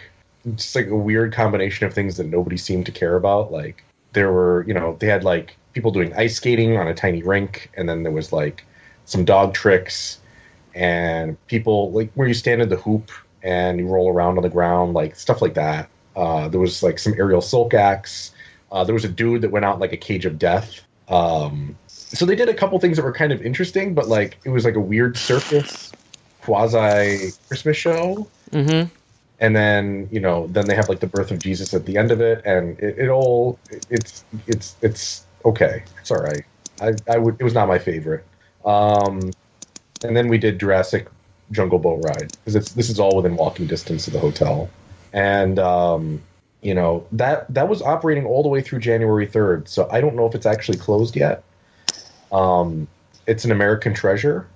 just like a weird combination of things that nobody seemed to care about. Like there were, they had like people doing ice skating on a tiny rink, and then there was like some dog tricks and people like where you stand in the hoop and you roll around on the ground, like stuff like that. There was like some aerial silk acts. There was a dude that went out like a cage of death. So they did a couple things that were kind of interesting, but like it was like a weird circus quasi Christmas show. And then, then they have like the birth of Jesus at the end of it, and it's okay. It's all right. It was not my favorite. And then we did Jurassic Jungle Boat Ride, because this is all within walking distance of the hotel. And, that was operating all the way through January 3rd. So I don't know if it's actually closed yet. It's an American treasure,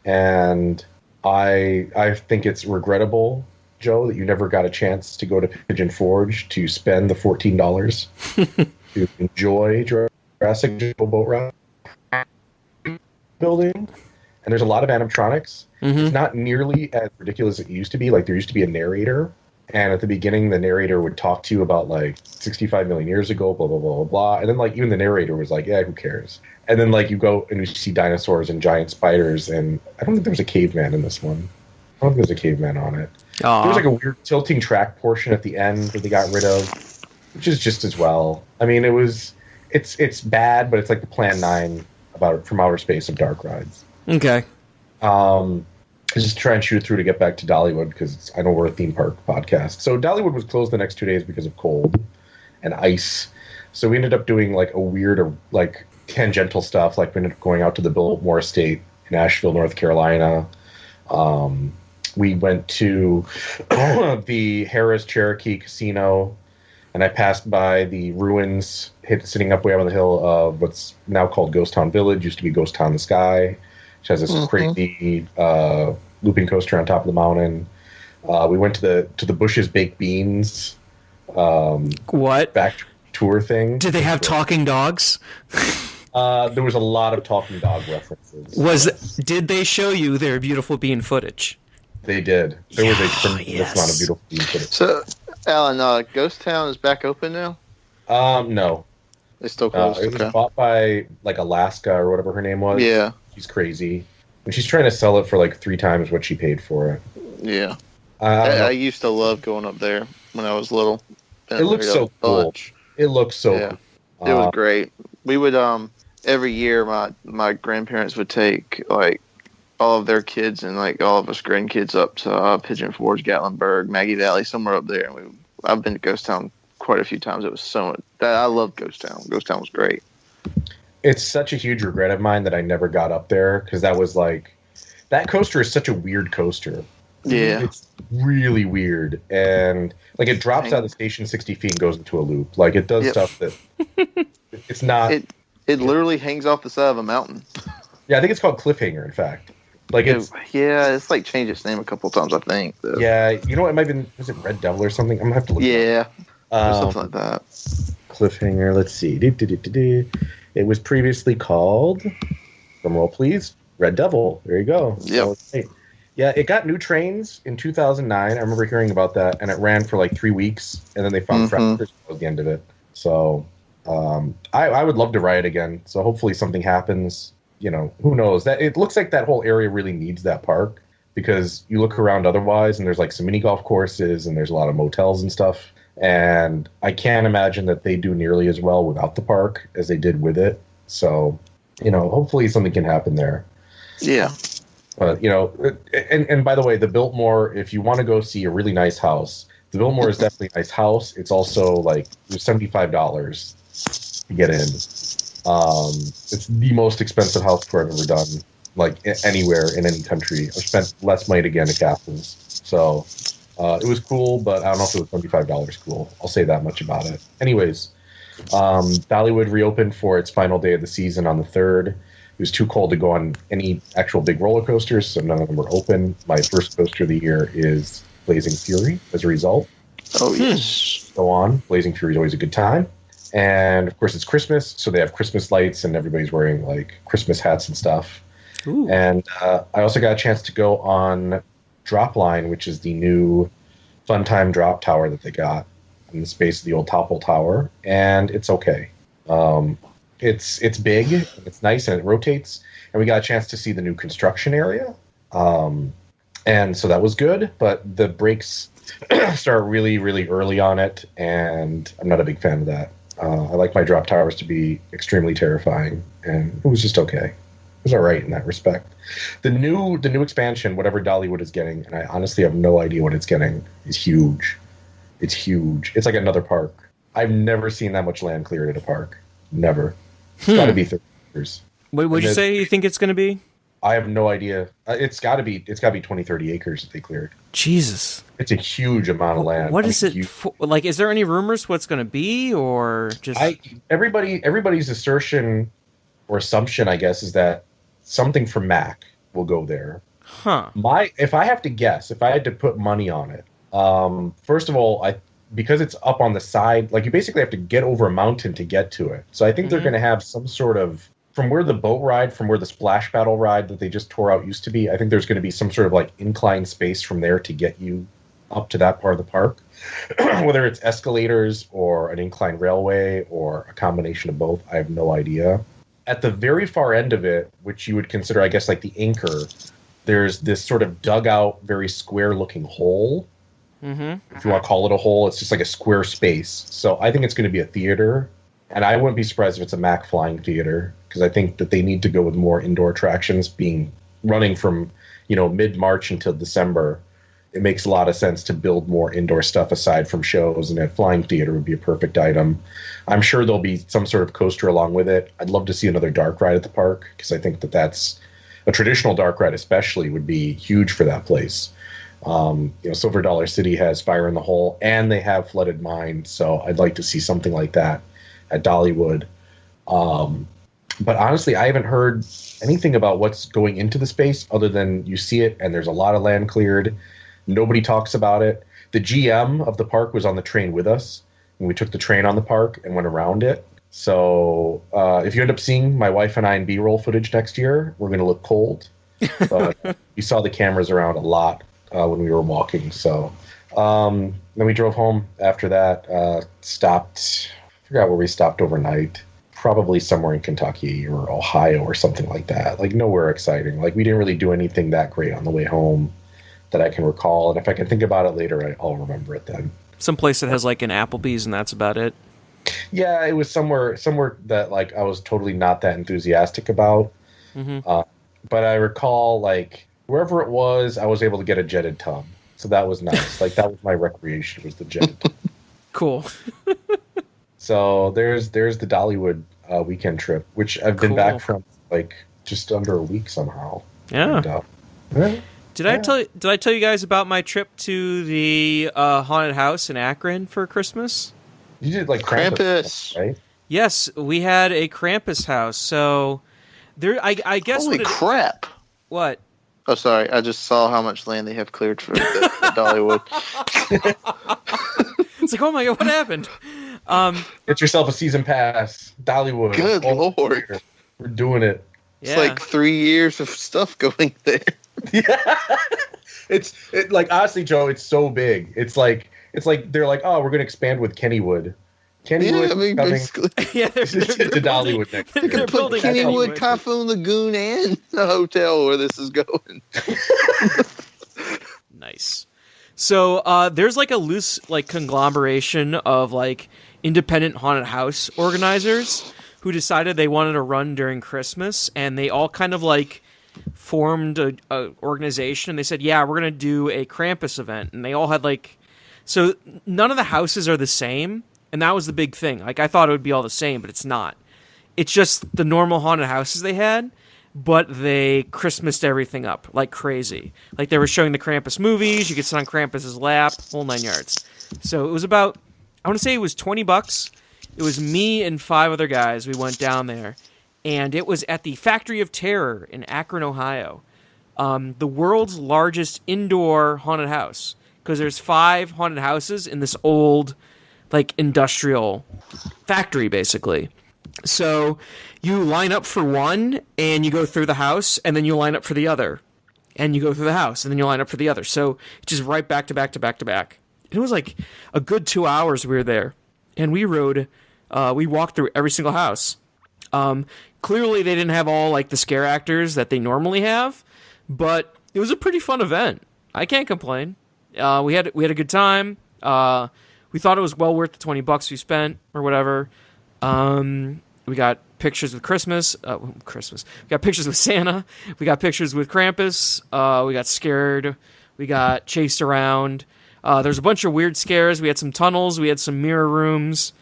and I think it's regrettable Joe, that you never got a chance to go to Pigeon Forge to spend the $14 to enjoy Jurassic Jungle Boat Ride building. And there's a lot of animatronics. It's not nearly as ridiculous as it used to be. Like, there used to be a narrator, and at the beginning, the narrator would talk to you about, like, 65 million years ago, blah, blah, blah, blah, blah. And then, like, even the narrator was like, yeah, who cares? And then, like, you go and you see dinosaurs and giant spiders, and I don't think there was a caveman in this one. I don't think there was a caveman on it. Aww. There was, like, a weird tilting track portion at the end that they got rid of, which is just as well. I mean, it's bad, but it's like the Plan 9 from outer space of dark rides. Okay. I just try and shoot it through to get back to Dollywood because I know we're a theme park podcast. So Dollywood was closed the next 2 days because of cold and ice. So we ended up doing like a weird, like tangential stuff. Like we ended up going out to the Biltmore Estate in Asheville, North Carolina. We went to the Harrah's Cherokee Casino, and I passed by the ruins sitting up way up on the hill of what's now called Ghost Town Village. Used to be Ghost Town in the Sky. Which has this crazy looping coaster on top of the mountain. We went to the Bush's Baked Beans. What? Back tour thing. Did they have talking dogs? There was a lot of talking dog references. Did they show you their beautiful bean footage? They did. There was a tremendous amount of beautiful bean footage. So, Alan, Ghost Town is back open now? No. It's still closed. It was bought by like Alaska or whatever her name was. Yeah. She's crazy. And she's trying to sell it for like 3 times what she paid for it. Yeah. I used to love going up there when I was little. It looks so cool. It looks so cool. It was great. We would, every year, my grandparents would take, like, all of their kids and, like, all of us grandkids up to Pigeon Forge, Gatlinburg, Maggie Valley, somewhere up there. And I've been to Ghost Town quite a few times. It was so much. I loved Ghost Town. Ghost Town was great. It's such a huge regret of mine that I never got up there because that was like, that coaster is such a weird coaster. Yeah. It's really weird. And like it drops out of the station 60 feet and goes into a loop. Like it does stuff that it's not. It literally hangs off the side of a mountain. Yeah, I think it's called Cliffhanger, in fact. Like it's like changed its name a couple times, I think. Though. Yeah, you know what? It might have been, was it Red Devil or something? I'm gonna have to look. Yeah, something like that. Cliffhanger. Let's see. It was previously called, drum roll please, Red Devil. There you go. Yep. So, yeah, it got new trains in 2009. I remember hearing about that, and it ran for like 3 weeks, and then they found fractures at the end of it. So I would love to ride again. So hopefully something happens. You know, who knows? That it looks like that whole area really needs that park because you look around otherwise, and there's like some mini golf courses, and there's a lot of motels and stuff. And I can't imagine that they do nearly as well without the park as they did with it. So, you know, hopefully something can happen there. Yeah. But, you know, and by the way, the Biltmore, if you want to go see a really nice house, the Biltmore is definitely a nice house. It's also like $75 to get in. It's the most expensive house tour I've ever done, like anywhere in any country. I've spent less money to get into castles. So it was cool, but I don't know if it was $25 cool. I'll say that much about it. Anyways, Dollywood reopened for its final day of the season on the 3rd. It was too cold to go on any actual big roller coasters, so none of them were open. My first coaster of the year is Blazing Fury as a result. Oh, yes. Go on. Blazing Fury is always a good time. And, of course, it's Christmas, so they have Christmas lights, and everybody's wearing, like, Christmas hats and stuff. Ooh. And I also got a chance to go on Dropline, which is the new Fun Time drop tower that they got in the space of the old Topple Tower, and it's okay. It's big, and it's nice, and it rotates, and we got a chance to see the new construction area, and so that was good, but the brakes start really, really early on it, and I'm not a big fan of that. I like my drop towers to be extremely terrifying, and it was just okay. It was all right in that respect. The new expansion, whatever Dollywood is getting, and I honestly have no idea what it's getting, is huge. It's huge. It's like another park. I've never seen that much land cleared at a park. Never. It's got to be 30 acres. What would you say you think it's going to be? I have no idea. It's got to be 20, 30 acres that they cleared. Jesus. It's a huge amount of land. What is it for? Like, is there any rumors what's going to be, or just... Everybody's assertion or assumption, I guess, is that something from Mac will go there. Huh. If I have to guess, if I had to put money on it, First of all, because it's up on the side, like you basically have to get over a mountain to get to it. So I think they're going to have some sort of, from where the boat ride, from where the splash battle ride that they just tore out used to be, I think there's going to be some sort of like inclined space from there to get you up to that part of the park. Whether it's escalators or an inclined railway or a combination of both, I have no idea. At the very far end of it, which you would consider, I guess, like the anchor, there's this sort of dugout, very square-looking hole. If you want to call it a hole, it's just like a square space. So I think it's going to be a theater, and I wouldn't be surprised if it's a Mack Flying Theater, because I think that they need to go with more indoor attractions running from, mid-March until December. It makes a lot of sense to build more indoor stuff aside from shows, and a Flying Theater would be a perfect item. I'm sure there'll be some sort of coaster along with it. I'd love to see another dark ride at the park, because I think that's a traditional dark ride especially would be huge for that place. Silver Dollar City has Fire in the Hole, and they have Flooded Mine, so I'd like to see something like that at Dollywood. But honestly, I haven't heard anything about what's going into the space other than you see it, and there's a lot of land cleared. Nobody talks about it. The GM of the park was on the train with us, and we took the train on the park and went around it. So if you end up seeing my wife and I in B-roll footage next year, we're going to look cold. But you saw the cameras around a lot when we were walking. So then we drove home after that, stopped, I forgot where we stopped overnight. Probably somewhere in Kentucky or Ohio or something like that. Like nowhere exciting. Like we didn't really do anything that great on the way home that I can recall. And if I can think about it later, I'll remember it then. Some place that has like an Applebee's and that's about it. Yeah, it was somewhere that like I was totally not that enthusiastic about. But I recall like wherever it was, I was able to get a jetted tub. So that was nice. Like that was my recreation, was the jetted tub. Cool. So there's the Dollywood weekend trip, which I've been back from like just under a week somehow. Yeah. And, Did I tell you guys about my trip to the haunted house in Akron for Christmas? You did like Krampus, right? Yes, we had a Krampus house. So there, I guess. Holy crap! What? Oh, sorry. I just saw how much land they have cleared for the Dollywood. It's like, oh my god, what happened? Get yourself a season pass, Dollywood. Good lord, we're doing it. It's like 3 years of stuff going there. Yeah, it's like honestly, Joe, it's so big. It's like they're like, oh, we're gonna expand with Kennywood. Kennywood, basically, to Dollywood next year. They could put Kennywood, Typhoon Lagoon, and the hotel where this is going. Nice. So there's like a loose like conglomeration of like independent haunted house organizers who decided they wanted to run during Christmas, and they all kind of like formed a organization, and they said, yeah, we're going to do a Krampus event. And they all had like, so none of the houses are the same. And that was the big thing. Like I thought it would be all the same, but it's not. It's just the normal haunted houses they had, but they Christmased everything up like crazy. Like they were showing the Krampus movies. You could sit on Krampus's lap, whole 9 yards. So it was about, I want to say it was $20. It was me and 5 other guys. We went down there. And it was at the Factory of Terror in Akron, Ohio. The world's largest indoor haunted house. Because there's 5 haunted houses in this old, like, industrial factory, basically. So you line up for one, and you go through the house, and then you line up for the other. And you go through the house, and then you line up for the other. So it's just right back to back to back to back. It was like a good 2 hours we were there. And we walked through every single house. Clearly they didn't have all like the scare actors that they normally have, but it was a pretty fun event. I can't complain. We had a good time. We thought it was well worth the $20 we spent or whatever. We got pictures with Christmas. We got pictures with Santa. We got pictures with Krampus. We got scared. We got chased around. There's a bunch of weird scares. We had some tunnels. We had some mirror rooms.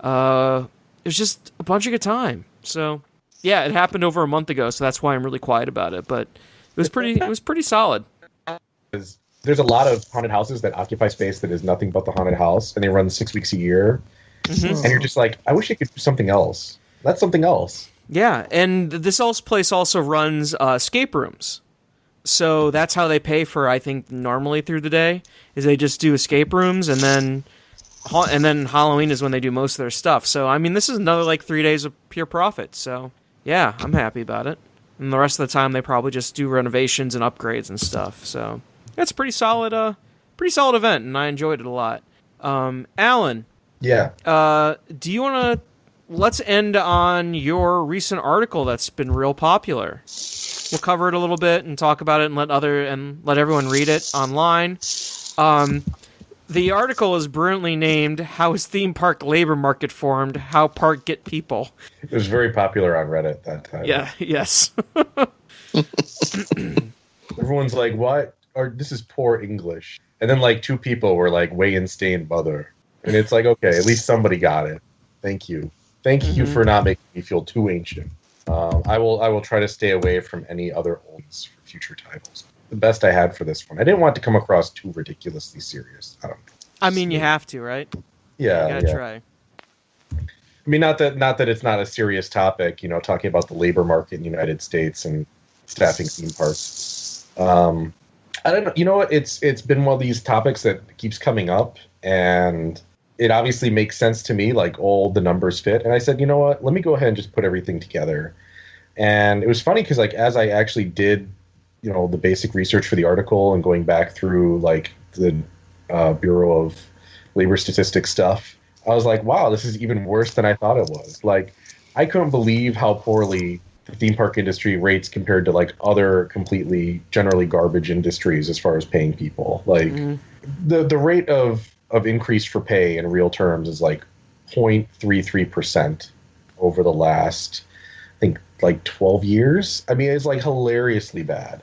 It was just a bunch of good time. So yeah, it happened over a month ago, so that's why I'm really quiet about it. But it was pretty solid. There's a lot of haunted houses that occupy space that is nothing but the haunted house, and they run 6 weeks a year. Mm-hmm. And you're just like, I wish I could do something else. That's something else. Yeah, and this place also runs escape rooms. So that's how they pay for, I think, normally through the day, is they just do escape rooms, and then Halloween is when they do most of their stuff. So, I mean, this is another, like, 3 days of pure profit. So, yeah, I'm happy about it. And the rest of the time, they probably just do renovations and upgrades and stuff. So, that's a pretty solid event, and I enjoyed it a lot. Alan. Yeah. Do you want to... Let's end on your recent article that's been real popular. We'll cover it a little bit and talk about it and let everyone read it online. The article is brilliantly named "How is Theme Park Labor Market Formed? How Park Get People." It was very popular on Reddit that time. Yeah. Yes. Everyone's like, "What? Or this is poor English." And then like 2 people were like, "Way in stain mother," and it's like, okay, at least somebody got it. Thank you. Thank you for not making me feel too ancient. I will try to stay away from any other olds for future titles. The best I had for this one. I didn't want to come across too ridiculously serious. I don't know. I mean, you have to, right? Yeah, you gotta try. I mean, not that it's not a serious topic. You know, talking about the labor market in the United States and staffing theme parks. I don't know. You know what? It's been one of these topics that keeps coming up, and it obviously makes sense to me, like all the numbers fit. And I said, you know what, let me go ahead and just put everything together. And it was funny because like as I actually did, you know, the basic research for the article and going back through like the Bureau of Labor Statistics stuff, I was like, wow, this is even worse than I thought it was. Like, I couldn't believe how poorly the theme park industry rates compared to like other completely generally garbage industries as far as paying people. Like the rate of increase for pay in real terms is like 0.33% over the last, I think, like 12 years. I mean, it's like hilariously bad.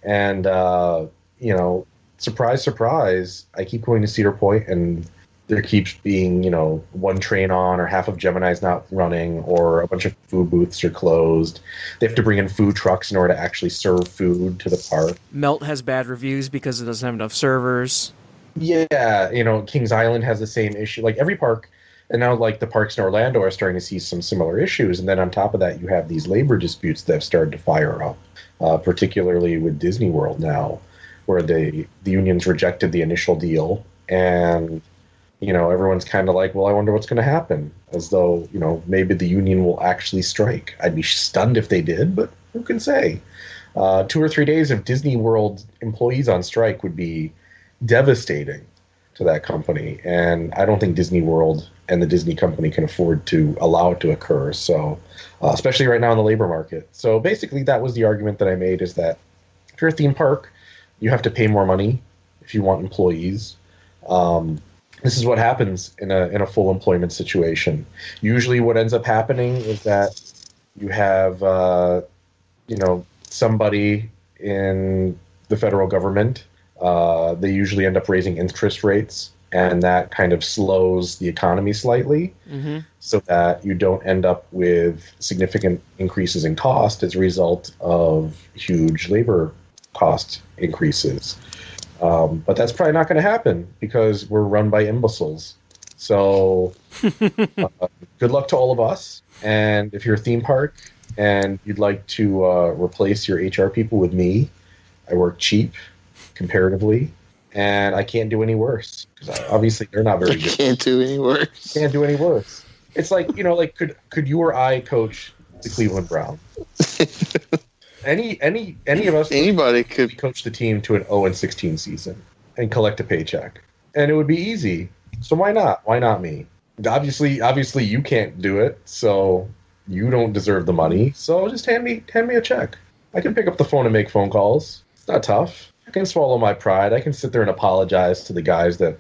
And, you know, surprise, surprise, I keep going to Cedar Point and there keeps being, you know, one train on or half of Gemini's not running or a bunch of food booths are closed. They have to bring in food trucks in order to actually serve food to the park. Melt has bad reviews because it doesn't have enough servers. Yeah, you know, Kings Island has the same issue. Like every park, and now like the parks in Orlando are starting to see some similar issues. And then on top of that, you have these labor disputes that have started to fire up, particularly with Disney World now, where the unions rejected the initial deal. And, you know, everyone's kind of like, well, I wonder what's going to happen, as though, you know, maybe the union will actually strike. I'd be stunned if they did, but who can say? 2 or 3 days of Disney World employees on strike would be devastating to that company, and I don't think Disney World and the Disney company can afford to allow it to occur. So, especially right now in the labor market. So basically, that was the argument that I made: is that if you're a theme park, you have to pay more money if you want employees. This is what happens in a full employment situation. Usually, what ends up happening is that you have, you know, somebody in the federal government. They usually end up raising interest rates, and that kind of slows the economy slightly, so that you don't end up with significant increases in cost as a result of huge labor cost increases. But that's probably not going to happen because we're run by imbeciles. So good luck to all of us. And if you're a theme park and you'd like to replace your HR people with me, I work cheap comparatively, and I can't do any worse because obviously they're not very good. Can't do any worse. Can't do any worse. It's like, you know, like could you or I coach the Cleveland Browns? Any of us, anybody could coach the team to an 0-16 season and collect a paycheck, and it would be easy. So why not? Why not me? Obviously, you can't do it, so you don't deserve the money. So just hand me a check. I can pick up the phone and make phone calls. It's not tough. I can swallow my pride. I can sit there and apologize to the guys that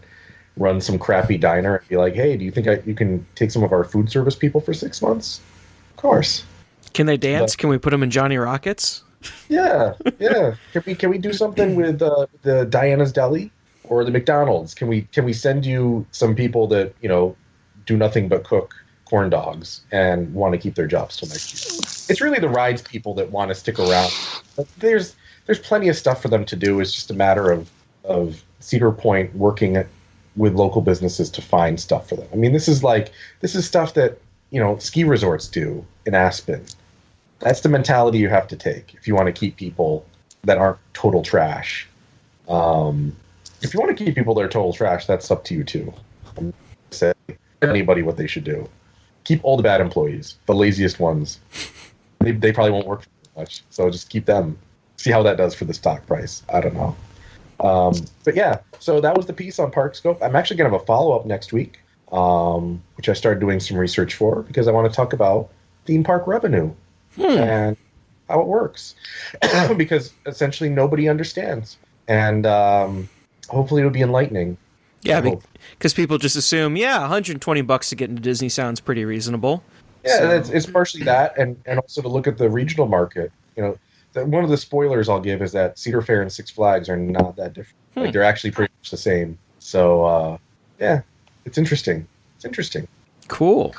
run some crappy diner and be like, "Hey, do you think you can take some of our food service people for 6 months?" Of course. Can they dance? Can we put them in Johnny Rockets? Yeah. Can we do something with the Diana's Deli or the McDonald's? Can we send you some people that, you know, do nothing but cook corn dogs and want to keep their jobs till next year? It's really the rides people that want to stick around. There's plenty of stuff for them to do. It's just a matter of Cedar Point working with local businesses to find stuff for them. I mean, this is stuff that, you know, ski resorts do in Aspen. That's the mentality you have to take if you want to keep people that aren't total trash. If you want to keep people that are total trash, that's up to you too. I'm say anybody what they should do. Keep all the bad employees, the laziest ones. They probably won't work for much, so just keep them. See how that does for the stock price. I don't know. But yeah, so that was the piece on Parkscope. I'm actually going to have a follow-up next week, which I started doing some research for because I want to talk about theme park revenue and how it works. Because essentially nobody understands. And hopefully it'll be enlightening. Yeah, because people just assume, $120 to get into Disney sounds pretty reasonable. Yeah, so. It's partially that, and also to look at the regional market. One of the spoilers I'll give is that Cedar Fair and Six Flags are not that different. Like they're actually pretty much the same. So it's interesting. It's interesting. Cool.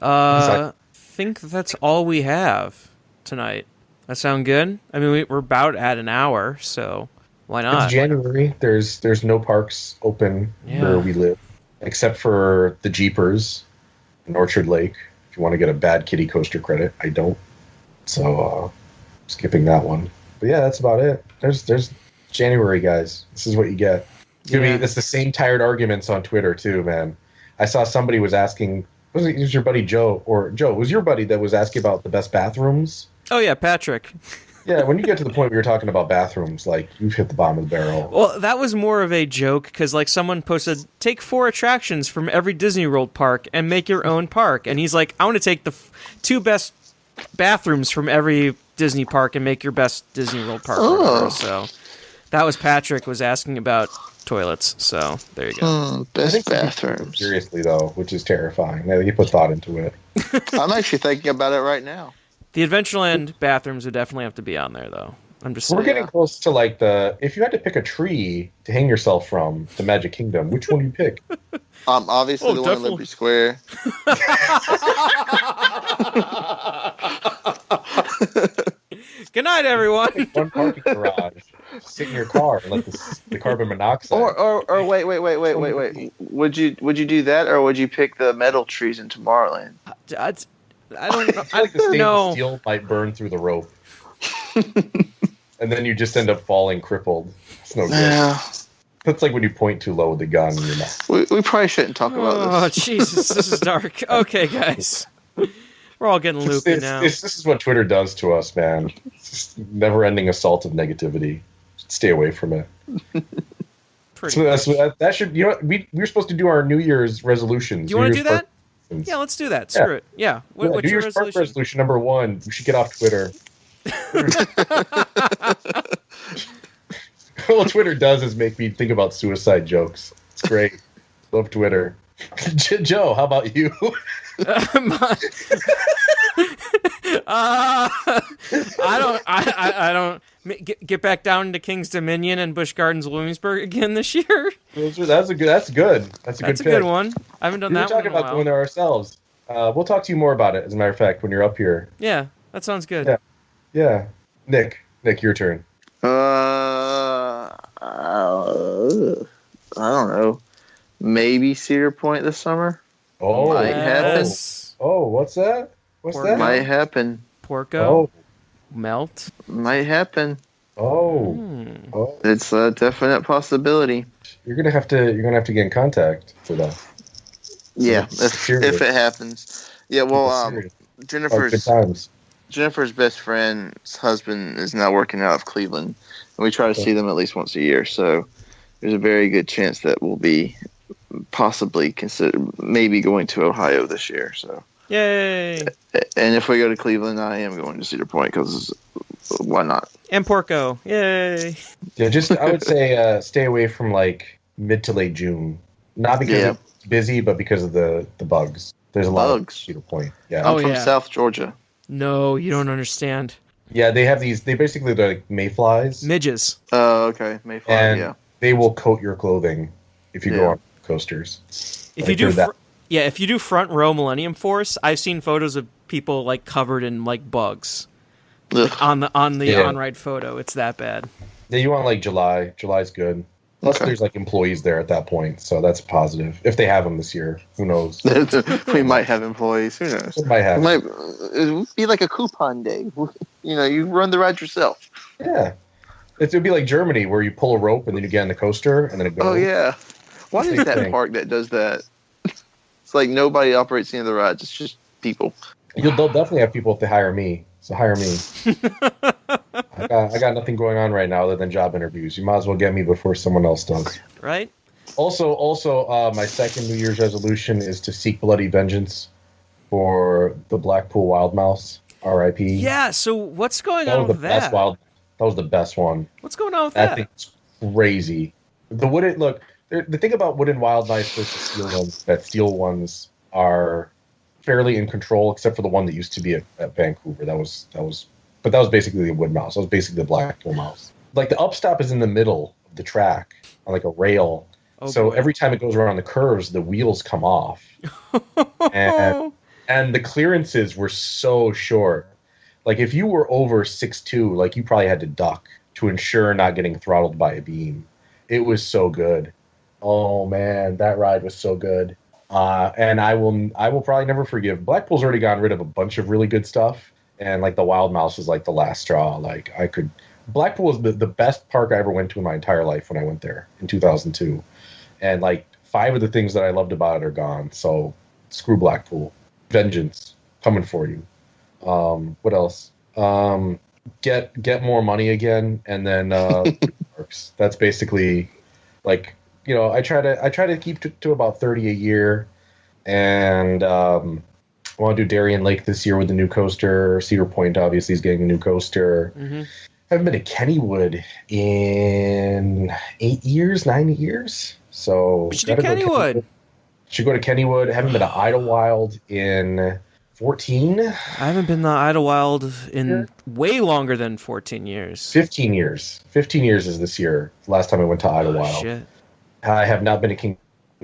I think that's all we have tonight. That sound good? I mean, we're about at an hour, so why not? It's January. There's no parks open where we live, except for the Jeepers in Orchard Lake. If you want to get a bad kiddie coaster credit, I don't. So skipping that one. But yeah, that's about it. There's January, guys. This is what you get. It's the same tired arguments on Twitter too, man. I saw somebody was asking, was your buddy Joe, it was your buddy that was asking about the best bathrooms? Oh yeah, Patrick. Yeah, when you get to the point where you're talking about bathrooms, like, you've hit the bottom of the barrel. Well, that was more of a joke, because, like, someone posted, take 4 attractions from every Disney World park and make your own park. And he's like, I want to take the 2 best bathrooms from every Disney park and make your best Disney World park. Oh. So that was Patrick was asking about toilets. So there you go. Best bathrooms. Seriously, though, which is terrifying. You put thought into it. I'm actually thinking about it right now. The Adventureland bathrooms would definitely have to be on there, though. I'm just saying. We're getting close to, like, if you had to pick a tree to hang yourself from, the Magic Kingdom, which one do you pick? Obviously the one in Liberty Square. Good night, everyone. One parking garage. Sit in your car and let the carbon monoxide. Or wait. Would you do that, or would you pick the metal trees in Tomorrowland? I don't know. I feel like the stainless steel might burn through the rope. And then you just end up falling crippled. It's no good. Yeah. That's like when you point too low with the gun in your mouth. We probably shouldn't talk about this. Oh, Jesus. This is dark. Okay, guys. We're all getting loopy now. This is what Twitter does to us, man. It's just never-ending assault of negativity. Stay away from it. That should, we're supposed to do our New Year's resolutions. Do you want to do that? Yeah, let's do that. Screw it. Yeah. What's New your Year's Park resolution number 1? We should get off Twitter. All Twitter does is make me think about suicide jokes. It's great. Love Twitter. Joe, how about you? I don't get back down to King's Dominion and Busch Gardens Williamsburg again this year. That's good. That's a good one. I haven't done that one in a while. We're talking about going there ourselves. We'll talk to you more about it, as a matter of fact, when you're up here. Yeah, that sounds good. Yeah. Nick, your turn. I don't know. Maybe Cedar Point this summer. Oh, might happen. Oh, what's that? That? Might happen. Porco. Oh. Melt. Might happen. Oh. It's a definite possibility. You're gonna have to get in contact for that. Yeah, if it happens. Yeah, well, Jennifer's best friend's husband is now working out of Cleveland, and we try to see them at least once a year. So there's a very good chance that we'll be possibly maybe going to Ohio this year. So yay! And if we go to Cleveland, I am going to Cedar Point because why not? And Porco, yay! Yeah, I would say stay away from like mid to late June, not because it's busy, but because of the bugs. There's a lot of Cedar Point. Yeah, I'm from South Georgia. No, you don't understand. Yeah, they have these. They basically they're like mayflies. Midges. Oh, okay, mayfly. And they will coat your clothing if you go on coasters. If you do front row Millennium Force, I've seen photos of people like covered in like bugs. Like, on the on-ride photo. It's that bad. Yeah, you want like July. July's good. Plus, Okay. there's like employees there at that point, so that's positive. If they have them this year, who knows? We might have employees. Who knows? They might have. It would be like a coupon day. You run the ride yourself. Yeah. It would be like Germany, where you pull a rope and then you get on the coaster and then it goes. Oh yeah. What is that Thing. park that does that? It's like nobody operates any of the rides. It's just people. They'll definitely have people if they hire me. So hire me. I got nothing going on right now other than job interviews. You might as well get me before someone else does. Right? Also, my second New Year's resolution is to seek bloody vengeance for the Blackpool Wild Mouse. R.I.P. Yeah. So what's going on with that? That was the best one. What's going on with That that? thing's crazy. The thing about wooden wild mice versus steel ones, that steel ones are fairly in control, except for the one that used to be at Vancouver. That was basically a wood mouse. That was basically the Blackpool mouse. Like the upstop is in the middle of the track on like a rail. Oh, so boy. every time it goes around the curves, the wheels come off. and the clearances were so short. Like if you were over 6'2", like you probably had to duck to ensure not getting throttled by a beam. It was so good. Oh man, that ride was so good. And I will probably never forgive. Blackpool's already gotten rid of a bunch of really good stuff, and like the Wild Mouse was like the last straw. Blackpool was the best park I ever went to in my entire life when I went there in 2002. And like 5 of the things that I loved about it are gone. So screw Blackpool. Vengeance coming for you. What else? Get more money again, and then parks. That's basically like, I try to keep to about 30 a year, and I want to do Darien Lake this year with the new coaster. Cedar Point obviously is getting a new coaster. Mm-hmm. I haven't been to Kennywood in 9 years. So We should do Kennywood. Should go to Kennywood. Haven't been to Idlewild in 14. I haven't been to Idlewild in way longer than 14 years. 15 years. 15 years is this year. Last time I went to Idlewild. Oh, shit. I have not been to King's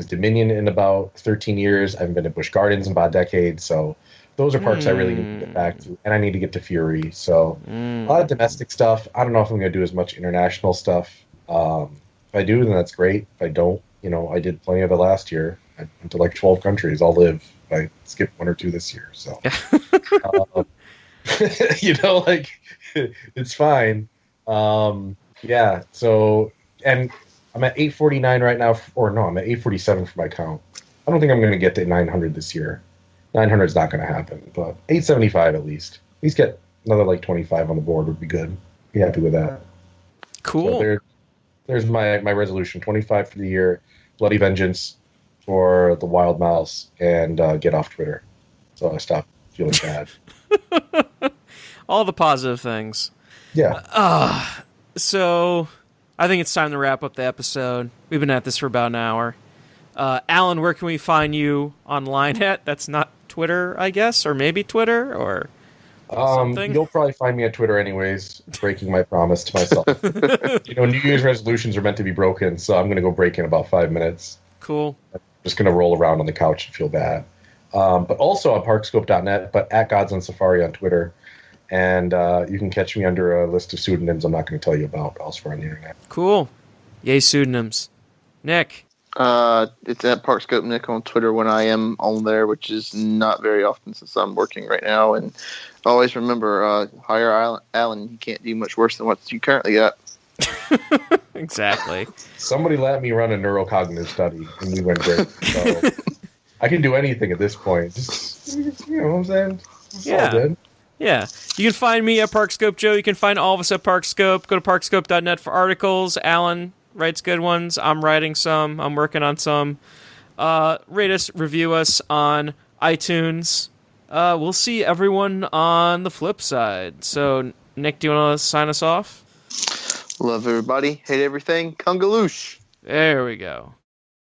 Dominion in about 13 years. I haven't been to Busch Gardens in about a decade. So those are parks I really need to get back to. And I need to get to Fury. So a lot of domestic stuff. I don't know if I'm going to do as much international stuff. If I do, then that's great. If I don't, I did plenty of it last year. I went to like 12 countries. I'll live if I skip 1 or 2 this year. So, it's fine. Yeah. So, and I'm at 849 right now, I'm at 847 for my count. I don't think I'm going to get to 900 this year. 900 is not going to happen, but 875 at least. At least get another like 25 on the board would be good. Be happy with that. Cool. So there's my resolution: 25 for the year, bloody vengeance for the Wild Mouse, and get off Twitter. So I stop feeling bad. All the positive things. Yeah. So I think it's time to wrap up the episode. We've been at this for about an hour. Alan, where can we find you online at? That's not Twitter, I guess, or maybe Twitter, or something? You'll probably find me at Twitter anyways, breaking my promise to myself. New Year's resolutions are meant to be broken, so I'm going to go break in about 5 minutes. Cool. I'm just going to roll around on the couch and feel bad. But also on Parkscope.net, but at Gods on Safari on Twitter. And you can catch me under a list of pseudonyms I'm not going to tell you about elsewhere on the internet. Cool. Yay, pseudonyms. Nick. It's at Parkscope Nick on Twitter when I am on there, which is not very often since I'm working right now. And always remember, hire Alan. He can't do much worse than what you currently got. Exactly. Somebody let me run a neurocognitive study, and we went great. So I can do anything at this point. Just, what I'm saying? It's all good. Yeah. You can find me at Parkscope Joe. You can find all of us at Parkscope. Go to parkscope.net for articles. Alan writes good ones. I'm writing some. I'm working on some. Rate us, review us on iTunes. We'll see everyone on the flip side. So, Nick, do you want to sign us off? Love everybody. Hate everything. Kungaloosh. There we go.